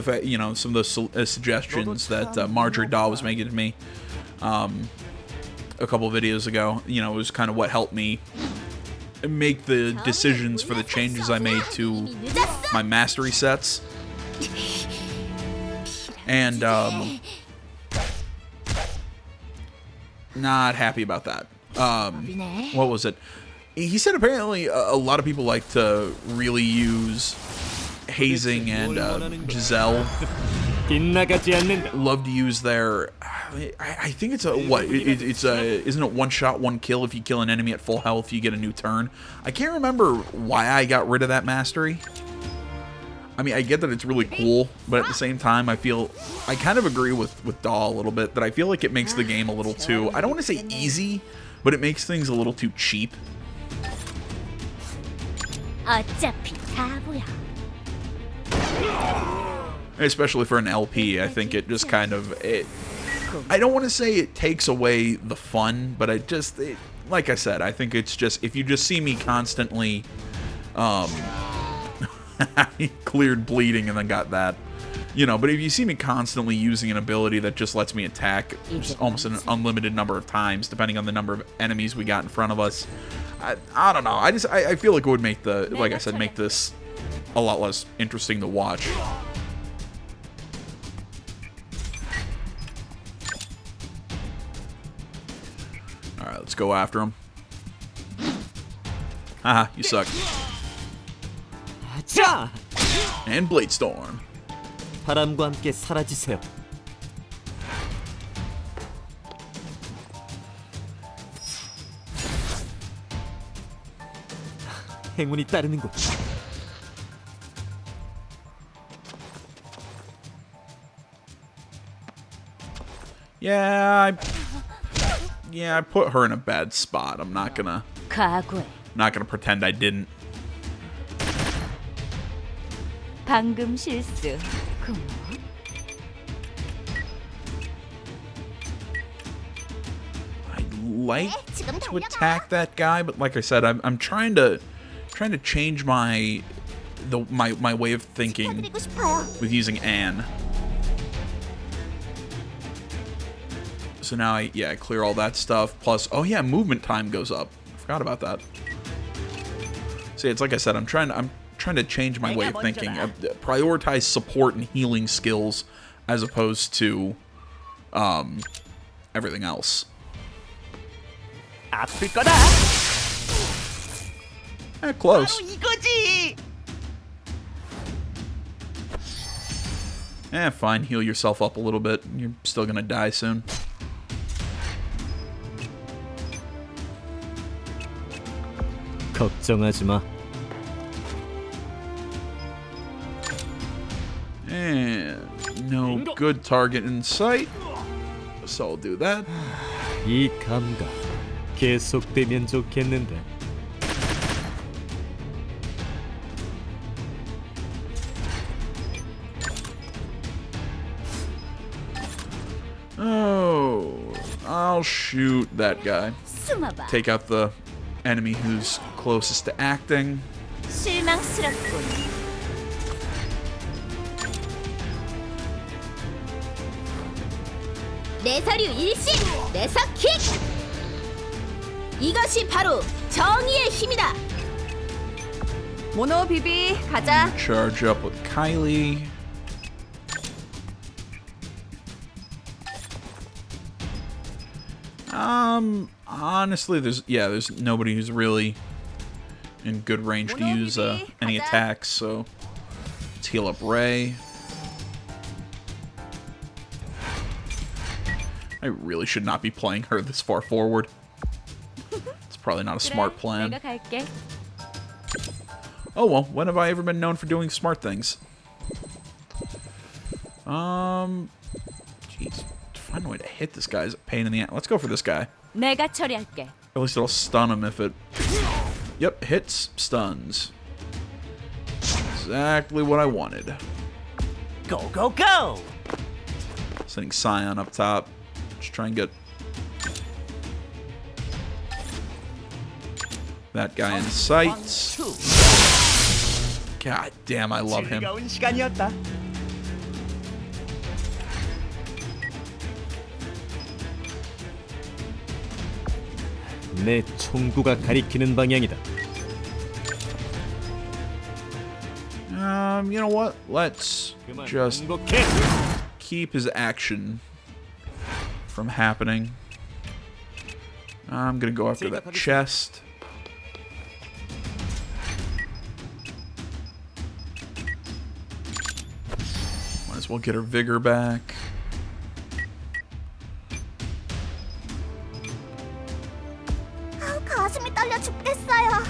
fact, you know, some of the suggestions that Marjorie Daw was making to me a couple of videos ago. You know, it was kind of what helped me make the decisions for the changes I made to my mastery sets. And not happy about that. What was it? He said apparently a lot of people like to really use Hazing and Giselle. 빗나가지 않는다. Love to use their... I think it's a... What? It's a... Isn't it one shot, one kill? If you kill an enemy at full health, you get a new turn. I can't remember why I got rid of that mastery. I mean, I get that it's really cool, but at the same time, I feel... I kind of agree with Daw a little bit, that I feel like it makes the game a little too... I don't want to say easy, but it makes things a little too cheap. 어차피 바보야. Especially for an LP, I think it just kind of... I don't want to say it takes away the fun, but like I said, I think it's just... If you just see me constantly... cleared bleeding and then got that. You know, but if you see me constantly using an ability that just lets me attack just almost an unlimited number of times, depending on the number of enemies we got in front of us, I don't know. I feel like it would make like I said, make this a lot less interesting to watch. All right, let's go after him. Haha, you suck. 자! And Blade Storm. 바람과 함께 사라지세요. 행운이 따르는군. Yeah, I put her in a bad spot. I'm not gonna 각오해. pretend I didn't. 방금 실수. 고마워. I'd like to attack that guy, but like I said, I'm trying to change my way of thinking 드리고 싶어요. with using Anne. So now I clear all that stuff. Plus, oh yeah, movement time goes up. I forgot about that. See, it's like I said, I'm trying to change my way of thinking. Prioritize support and healing skills as opposed to everything else. 아플 거다. Close. 이거지. Fine. Heal yourself up a little bit. You're still gonna die soon. 걱정하지 마. And no good target in sight. So I'll do that. 이 감각 계속되면 좋겠는데. Oh, I'll shoot that guy. 숨어봐. Take out the enemy who's closest to acting. 실망스럽군. 내 서류 일신 내서킥. 이것이 바로 정의의 힘이다. 모노 비비 가자. Charge up with Kylie. Honestly, there's nobody who's really in good range to use any attacks, so let's heal up Ray. I really should not be playing her this far forward. It's probably not a smart plan. 내가 갈게. Oh well, when have I ever been known for doing smart things? Jeez, to find a way to hit this guy is a pain in the ass. Let's go for this guy. 내가 처리할게. At least it'll stun him if it... Yep, hits, stuns. Exactly what I wanted. Go go go. Sending Scion up top. Just try and get that guy in sight. God damn, I love him. 즐거운 시간이었다. 내 총구가 가리키는 방향이다. You know what? Let's just 행복해. keep his action from happening. I'm gonna go after that chest. Might as well get her vigor back. 가슴이 떨려 죽겠어요.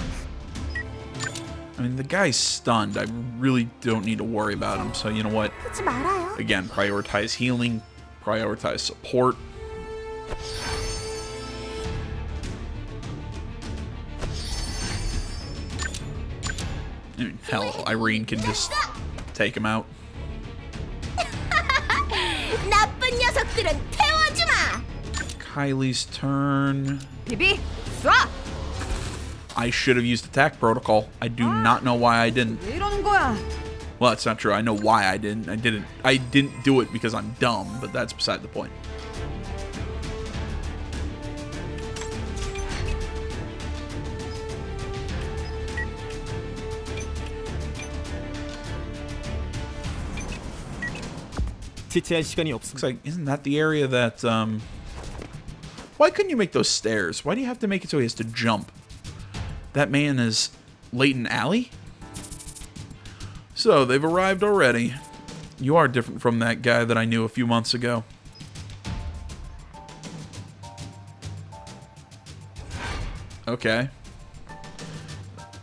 I mean, the guy's stunned. I really don't need to worry about him. So you know what? 그러지 말아요. Again, prioritize healing, prioritize support. I mean, hell, Irene can just take him out. 나쁜 녀석들은 태워주마. Kylie's turn. 비비 쏴. I should have used attack protocol. I do not know why I didn't. 왜 이러는 거야? Well, that's not true. I know why I didn't. I didn't do it because I'm dumb, but that's beside the point. 지체할 시간이 Looks 없습니다. like, isn't that the area that, why couldn't you make those stairs? Why do you have to make it so he has to jump? That man is Leighton Alley? So, they've arrived already. You are different from that guy that I knew a few months ago. Okay.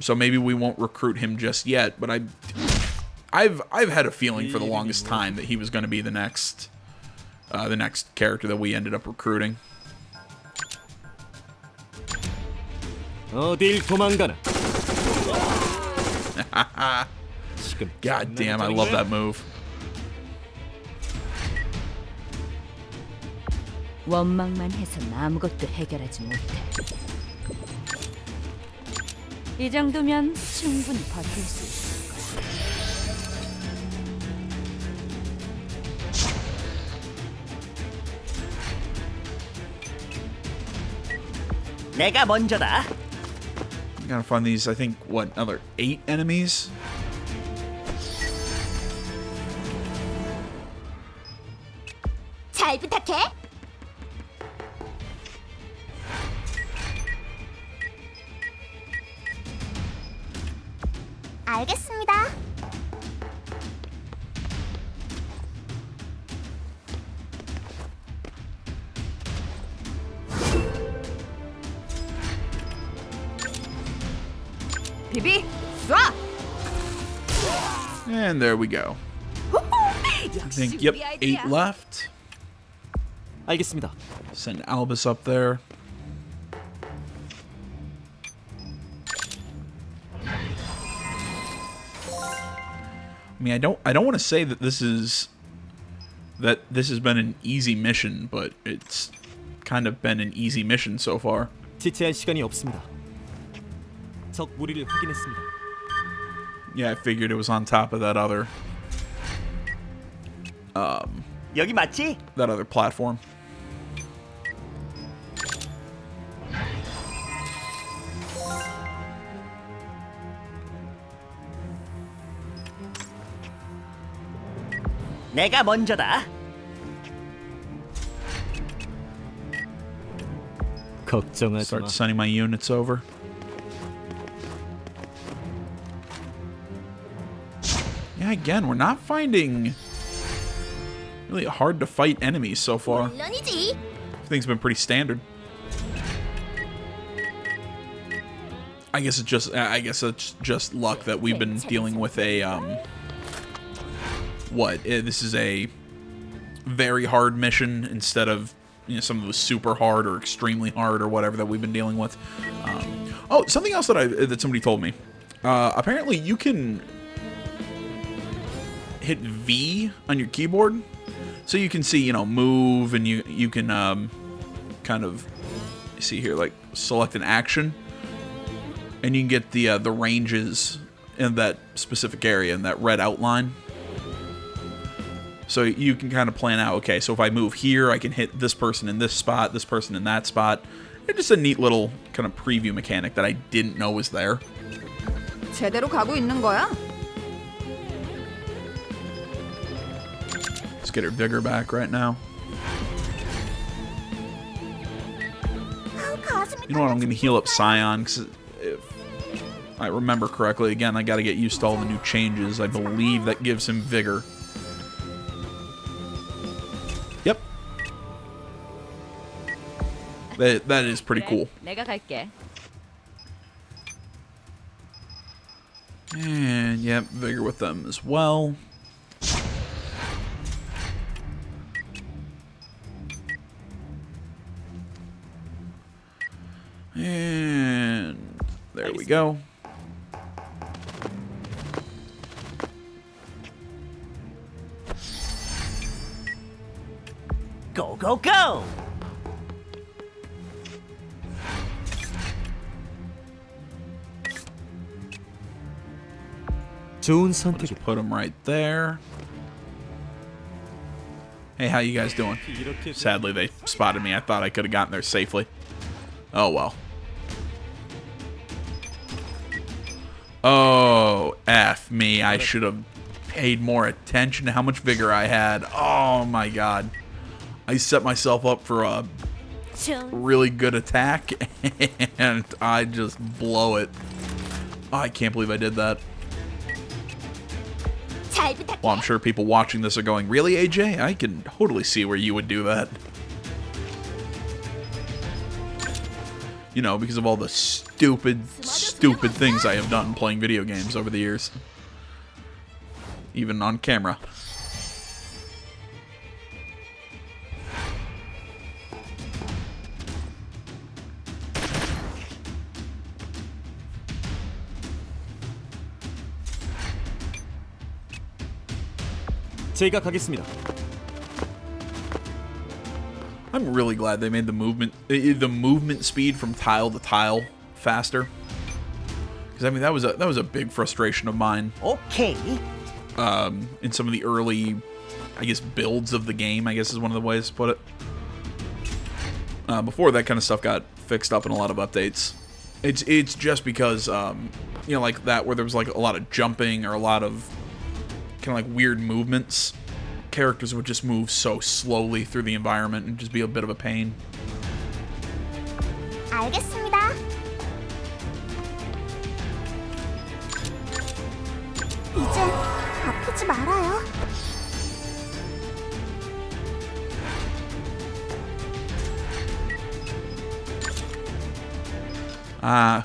So maybe we won't recruit him just yet, but I've had a feeling for the longest time that he was going to be the next character that we ended up recruiting. 어딜 도망가나? God damn, I love that move. 원망만 해선 아무것도 해결하지 못해. 이 정도면 충분히 버틸 수 있을 거야. 내가 먼저다. I gotta find these, I think, what, another 8 enemies? 잘 부탁해. 알겠습니다. 비비, 쏴! And there we go. I think, yep, 8 left. 알겠습니다. Send Albus up there. I mean, I don't want to say that this has been an easy mission, but it's kind of been an easy mission so far. 지체할 시간이 없습니다. 적 무리를 확인했습니다. Yeah, I figured it was on top of that other 여기 맞지? that other platform. 내가 먼저다. 걱정하지 마. Start sending my units over. Yeah, again, we're not finding really hard to fight enemies so far. 물론이지. Everything's been pretty standard. I guess it's just luck that we've been dealing with a this is a very hard mission instead of, you know, some of the super hard or extremely hard or whatever that we've been dealing with. Oh, something else that somebody told me. Apparently you can hit V on your keyboard, so you can see, you know, move, and you can kind of see here, like, select an action, and you can get the ranges in that specific area in that red outline. So you can kind of plan out, okay, so if I move here, I can hit this person in this spot, this person in that spot. It's just a neat little kind of preview mechanic that I didn't know was there. 제대로 가고 있는 거야? Let's get her vigor back right now. 가슴이 You know what, I'm going to heal up Scion, because if I remember correctly, again, I got to get used to all the new changes. I believe that gives him vigor. Yep. That is pretty cool. 내가 갈게. And, yep, vigor with them as well. And there we go. Go, go, go! 좋은 Just 선택이다. put him right there. Hey, how you guys doing? Sadly, they spotted me. I thought I could have gotten there safely. Oh, well. Oh, F me. I should have paid more attention to how much vigor I had. Oh, my God. I set myself up for a really good attack, and I just blow it. Oh, I can't believe I did that. 잘 부탁해. Well, I'm sure people watching this are going, really, AJ? I can totally see where you would do that. You know, because of all the stupid things I have done playing video games over the years. Even on camera. 제가 가겠습니다. I'm really glad they made the movement speed from tile to tile faster. Because I mean that was a big frustration of mine. 오케이. In some of the early, I guess, builds of the game, I guess is one of the ways to put it. Before that kind of stuff got fixed up in a lot of updates. It's just because you know, like that where there was like a lot of jumping or a lot of kind of like weird movements. Characters would just move so slowly through the environment and just be a bit of a pain. 알겠습니다. 이제 아프지 말아요.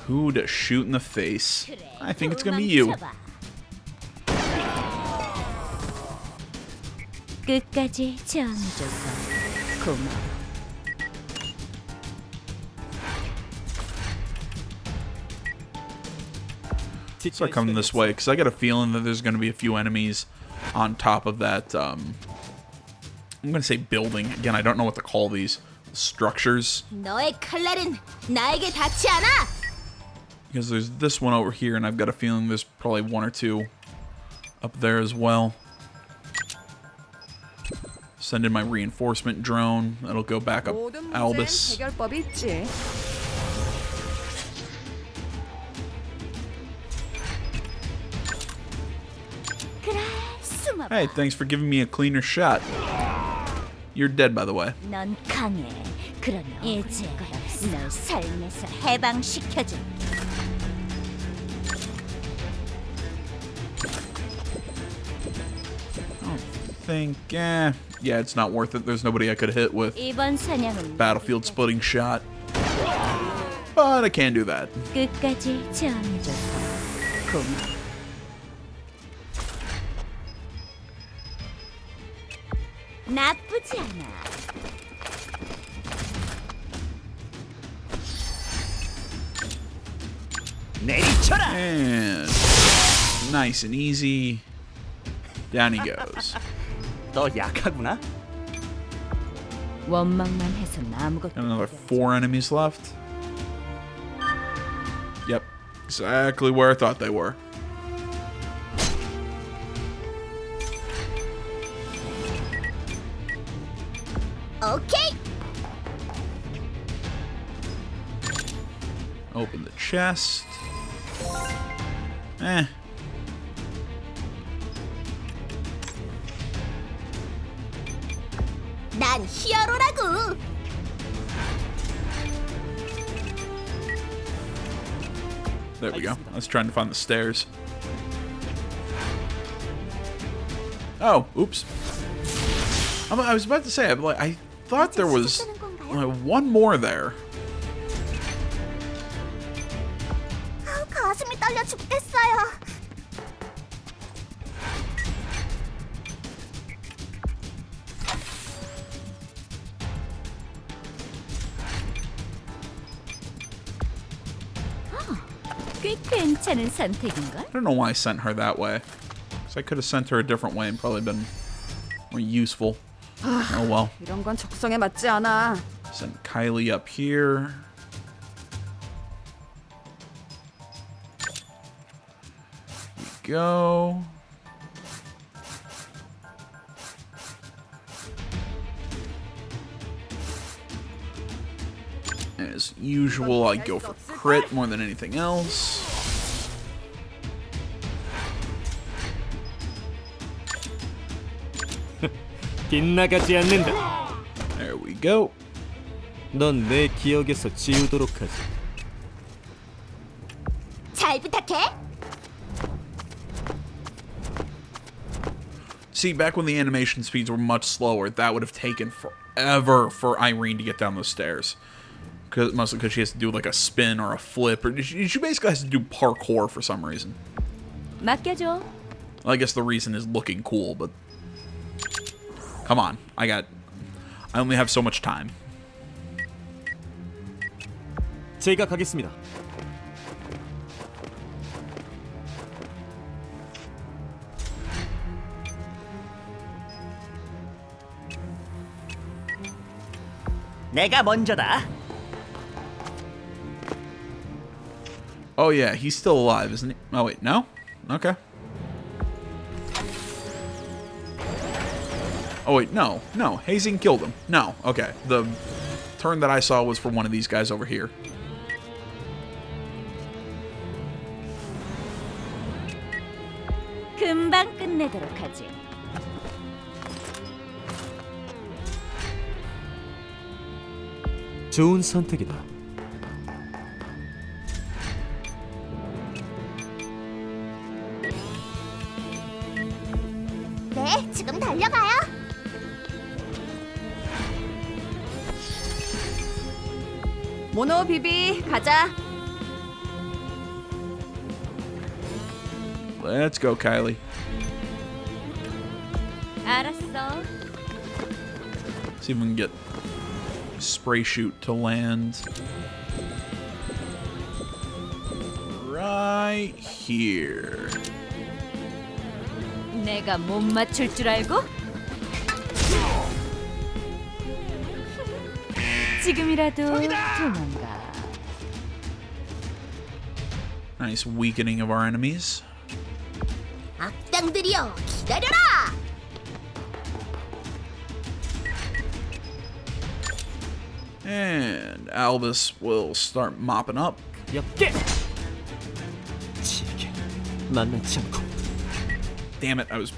Who to shoot in the face? I think it's gonna be you. 끝까지 지원해줘서 고마워. Start coming this way, because I got a feeling that there's going to be a few enemies on top of that, I'm going to say building. Again, I don't know what to call these. Structures. 너의 칼날은 나에게 닿지 않아. Because there's this one over here, and I've got a feeling there's probably one or two up there as well. Send in my reinforcement drone. That'll go back up Albus. 해결법이 있지. 그래, 숨어봐. Hey, thanks for giving me a cleaner shot. You're dead, by the way. 넌 강해. 그러면 이제 널 삶에서 해방시켜줘. Yeah, it's not worth it. There's nobody I could hit with 이번 사냥은 battlefield splitting shot. But I can do that. 끝까지 지원해줘서 고마워. 나쁘지 않아. 내리쳐라. And nice and easy. Down he goes. 너 약하구나. 원망만 해서는 아무것도 And another 4 enemies left. Yep. Exactly where I thought they were. 오케이. Open the chest. 난 히어로라고. There we go. I was trying to find the stairs. Oh, oops. I was about to say, I thought there was one more there. 가슴이 떨려 죽겠어요. 꽤 괜찮은 선택인걸? I don't know why I sent her that way. Because I could have sent her a different way and probably been more useful. Oh well. 이런 건 적성에 맞지 않아. Send Kylie up here. go. As usual, I go for crit more than anything else. 빗나가지 않는다. There we go. 넌 내 기억에서 지우도록 하지. 잘 부탁해. See, back when the animation speeds were much slower, that would have taken forever for Irene to get down those stairs. Mostly because she has to do like a spin or a flip, or she basically has to do parkour for some reason. 맡겨줘. Well, I guess the reason is looking cool, but come on, I only have so much time. 제가 가겠습니다. 내가 먼저다. Oh yeah, he's still alive, isn't he? Oh wait, no? Okay. Oh wait, no. Hazing killed him. No, okay. The turn that I saw was for one of these guys over here. 금방 끝내도록 하지. 좋은 선택이다. 네, 지금 달려가요. 모노 비비 가자. Let's go, Kylie. 알았어. See if we can get spray shoot to land right here. 내가 못 맞출 줄 알고? 지금이라도 도망가. Nice weakening of our enemies. 악당들이여, 기다려라. And Albus will start mopping up. 역계. 지게 만나지 않고. Damn it, I was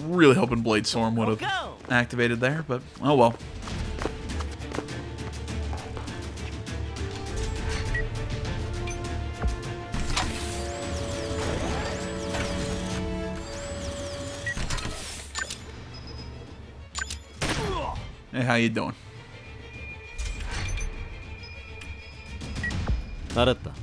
really hoping Blade Storm would have activated there, but oh well. Hey, how you doing? 알았다.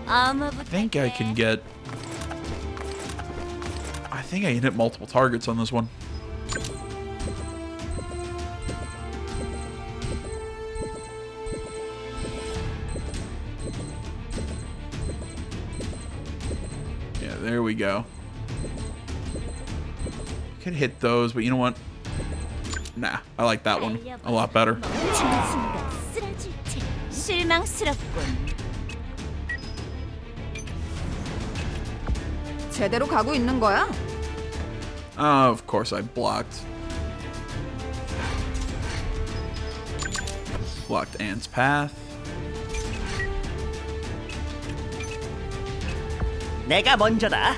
아무 I think I can get... I think I can hit multiple targets on this one. Yeah, there we go. Could hit those, but you know what? Nah, I like that one a lot better. 멈추는 순간 쓰러질 테. 실망스럽군. 제대로 가고 있는 거야? Of course I blocked. Blocked Ant's path. 내가 먼저다.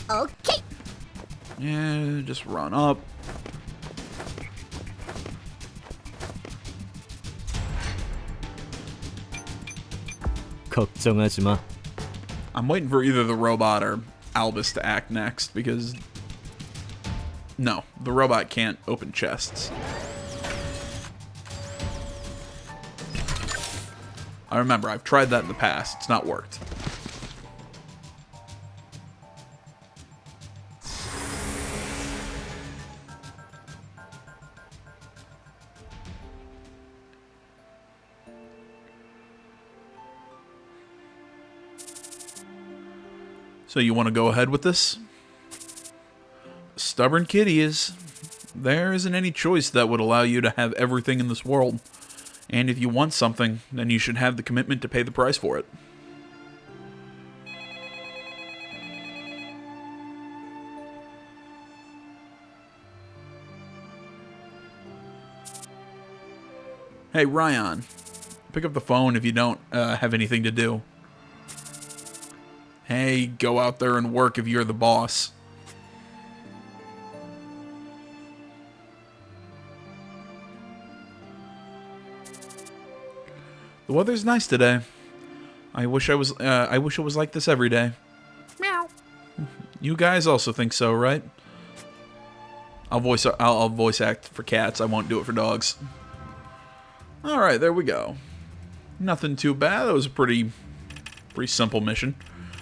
오케이. Yeah, just run up. 걱정하지 마. I'm waiting for either the robot or Albus to act next because... No, the robot can't open chests. I remember, I've tried that in the past. It's not worked. So you want to go ahead with this? Stubborn kid he is. There isn't any choice that would allow you to have everything in this world. And if you want something, then you should have the commitment to pay the price for it. Hey, Ryan. Pick up the phone if you don't have anything to do. Hey, go out there and work if you're the boss. The weather's nice today. I wish it was like this every day. Meow. You guys also think so, right? I'll voice act for cats. I won't do it for dogs. All right, there we go. Nothing too bad. That was a pretty simple mission.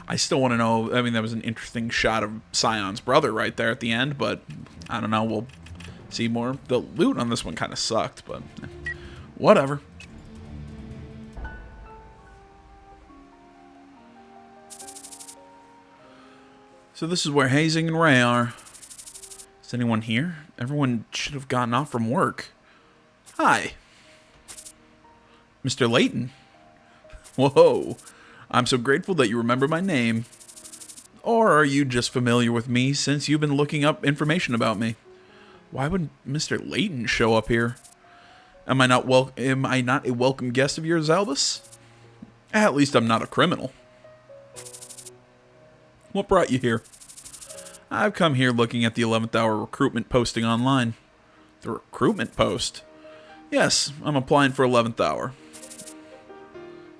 I still want to know. I mean, that was an interesting shot of Scion's brother right there at the end, but I don't know. We'll see more. The loot on this one kind of sucked, but whatever. So this is where Hazing and Ray are. Is anyone here? Everyone should have gotten off from work. Hi. Mr. Layton. Whoa. I'm so grateful that you remember my name. Or are you just familiar with me since you've been looking up information about me? Why would Mr. Layton show up here? Am I not a welcome guest of yours, Albus? At least I'm not a criminal. What brought you here? I've come here looking at the 11th hour recruitment posting online. The recruitment post? Yes, I'm applying for 11th hour.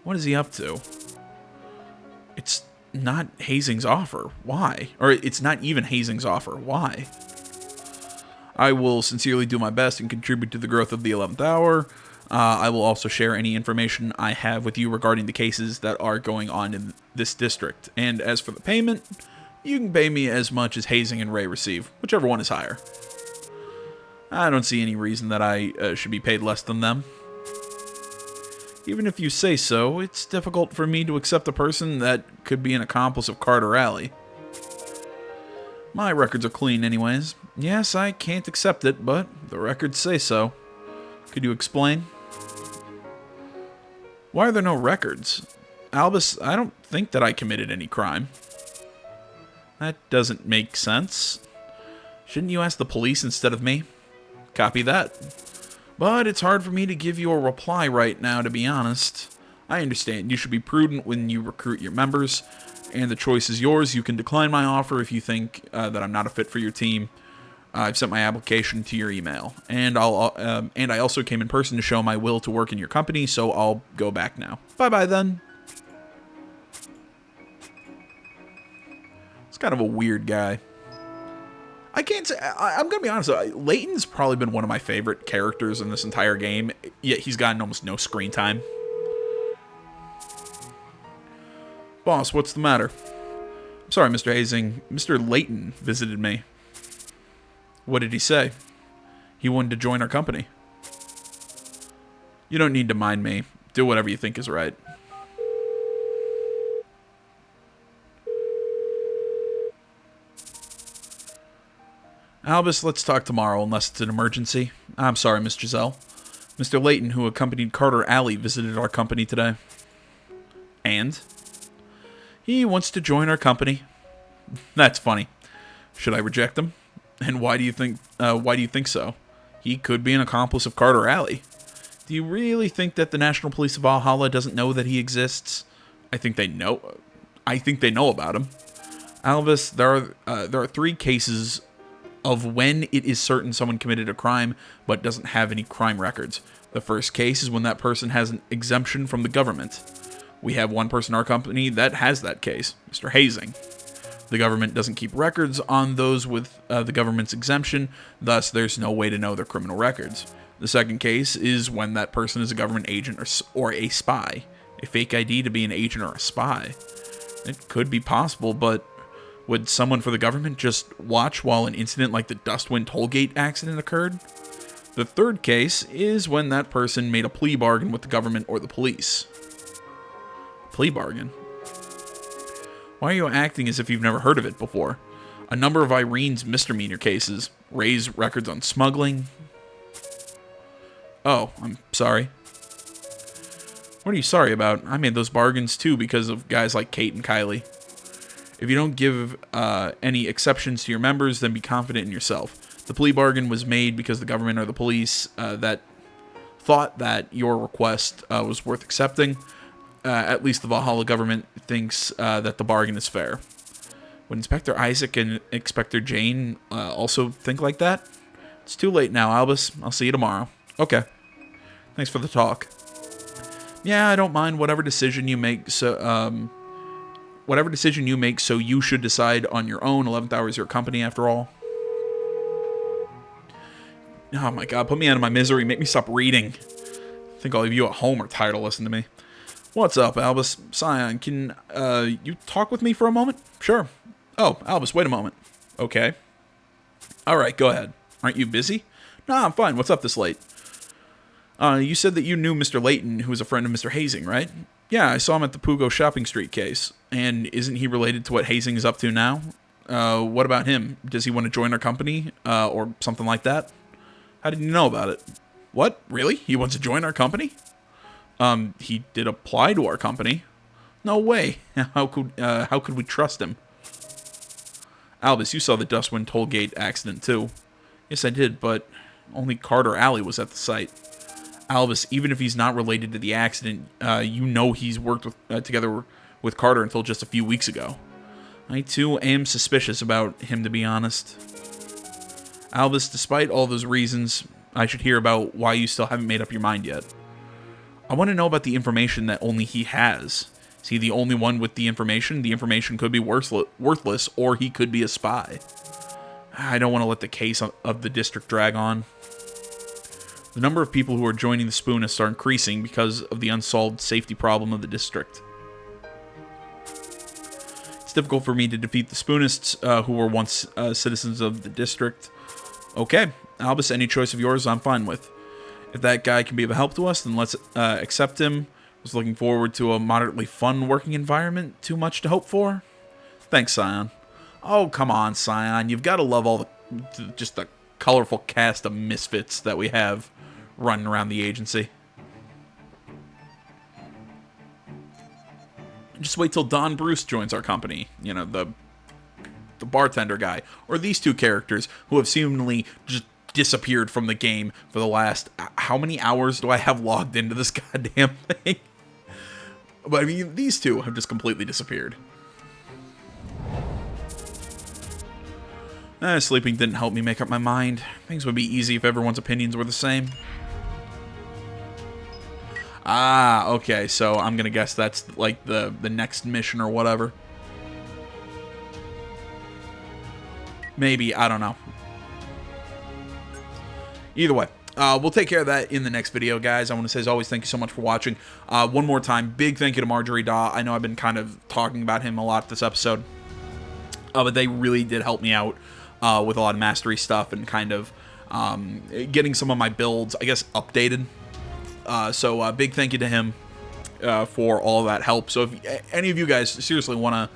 What is he up to? It's not Hazing's offer. Why? Or it's not even Hazing's offer. Why? I will sincerely do my best and contribute to the growth of the 11th hour. I will also share any information I have with you regarding the cases that are going on in this district. And as for the payment, you can pay me as much as Hazing and Ray receive, whichever one is higher. I don't see any reason that I should be paid less than them. Even if you say so, it's difficult for me to accept a person that could be an accomplice of Carter Alley. My records are clean anyways. Yes, I can't accept it, but the records say so. Could you explain? Why are there no records? Albus, I don't think that I committed any crime. That doesn't make sense. Shouldn't you ask the police instead of me? Copy that. But it's hard for me to give you a reply right now, to be honest. I understand you should be prudent when you recruit your members, and the choice is yours. You can decline my offer if you think that I'm not a fit for your team. I've sent my application to your email, and I also came in person to show my will to work in your company, so I'll go back now. Bye-bye then. It's kind of a weird guy. I can't say, I'm going to be honest, Layton's probably been one of my favorite characters in this entire game, yet he's gotten almost no screen time. Boss, what's the matter? I'm sorry, Mr. Hazing. Mr. Layton visited me. What did he say? He wanted to join our company. You don't need to mind me. Do whatever you think is right. Albus, let's talk tomorrow unless it's an emergency. I'm sorry, Miss Giselle. Mr. Layton, who accompanied Carter Alley, visited our company today. And? He wants to join our company. That's funny. Should I reject him? And why do you think so? He could be an accomplice of Carter Alley. Do you really think that the National Police of Valhalla doesn't know that he exists? I think they know about him. Albus, there are 3 cases of when it is certain someone committed a crime but doesn't have any crime records. The first case is when that person has an exemption from the government. We have one person in our company that has that case, Mr. Hazing. The government doesn't keep records on those with the government's exemption, thus there's no way to know their criminal records. The second case is when that person is a government agent or a spy. A fake ID to be an agent or a spy. It could be possible, but would someone for the government just watch while an incident like the Dustwind Tollgate accident occurred? The third case is when that person made a plea bargain with the government or the police. Plea bargain? Why are you acting as if you've never heard of it before? A number of Irene's misdemeanor cases. Raise records on smuggling. Oh, I'm sorry. What are you sorry about? I made those bargains too because of guys like Kate and Kylie. If you don't give any exceptions to your members, then be confident in yourself. The plea bargain was made because the government or the police that thought that your request was worth accepting. At least the Valhalla government thinks that the bargain is fair. Would Inspector Isaac and Inspector Jane also think like that? It's too late now, Albus. I'll see you tomorrow. Okay. Thanks for the talk. Yeah, I don't mind whatever decision you make. So, whatever decision you make, so you should decide on your own. 11th hour is your company, after all. Oh my god, put me out of my misery. Make me stop reading. I think all of you at home are tired of listening to me. What's up, Albus? Scion, can you talk with me for a moment? Sure. Oh, Albus, wait a moment. Okay. Alright, go ahead. Aren't you busy? Nah, I'm fine. What's up this late? You said that you knew Mr. Layton, who was a friend of Mr. Hazing, right? Yeah, I saw him at the Pugo Shopping Street case. And isn't he related to what Hazing is up to now? What about him? Does he want to join our company? Or something like that? How did you know about it? What? Really? He wants to join our company? He did apply to our company. No way. How could we trust him? Albus, you saw the Dustwind Tollgate accident too. Yes, I did, but only Carter Alley was at the site. Albus, even if he's not related to the accident, you know he's worked together with Carter until just a few weeks ago. I, too, am suspicious about him, to be honest. Albus, despite all those reasons, I should hear about why you still haven't made up your mind yet. I want to know about the information that only he has. Is he the only one with the information? The information could be worthless, or he could be a spy. I don't want to let the case of the district drag on. The number of people who are joining the Spoonists are increasing because of the unsolved safety problem of the district. It's difficult for me to defeat the Spoonists, who were once citizens of the district. Okay, Albus, any choice of yours I'm fine with. If that guy can be of help to us, then let's accept him. Was looking forward to a moderately fun working environment. Too much to hope for? Thanks, Scion. Oh, come on, Scion. You've got to love all just the colorful cast of misfits that we have running around the agency. Just wait till Don Bruce joins our company. You know, the bartender guy. Or these two characters who have seemingly just disappeared from the game for the last... How many hours do I have logged into this goddamn thing? But I mean, these two have just completely disappeared. Sleeping didn't help me make up my mind. Things would be easy if everyone's opinions were the same. Ah, okay, so I'm gonna guess that's like the next mission or whatever. Maybe, I don't know. Either way, we'll take care of that in the next video, guys. I want to say, as always, thank you so much for watching. One more time, big thank you to Marjorie Daw. I know I've been kind of talking about him a lot this episode, but they really did help me out with a lot of mastery stuff and kind of getting some of my builds, I guess, updated. So big thank you to him for all that help. So if any of you guys seriously want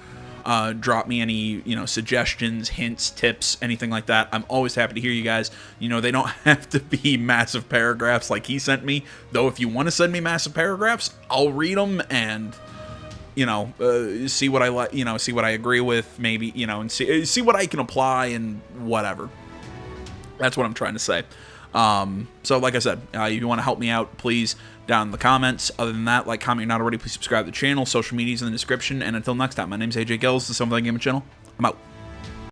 to drop me any, suggestions, hints, tips, anything like that, I'm always happy to hear you guys. They don't have to be massive paragraphs like he sent me, though. If you want to send me massive paragraphs, I'll read them and see what I like, see what I agree with, maybe, and see what I can apply and whatever. That's what I'm trying to say. So like I said, if you want to help me out, please, down in the comments. Other than that, like, comment, you're not already, please subscribe to the channel. Social media's in the description. And until next time, my name's AJ Gills, the Something Gaming channel. I'm out.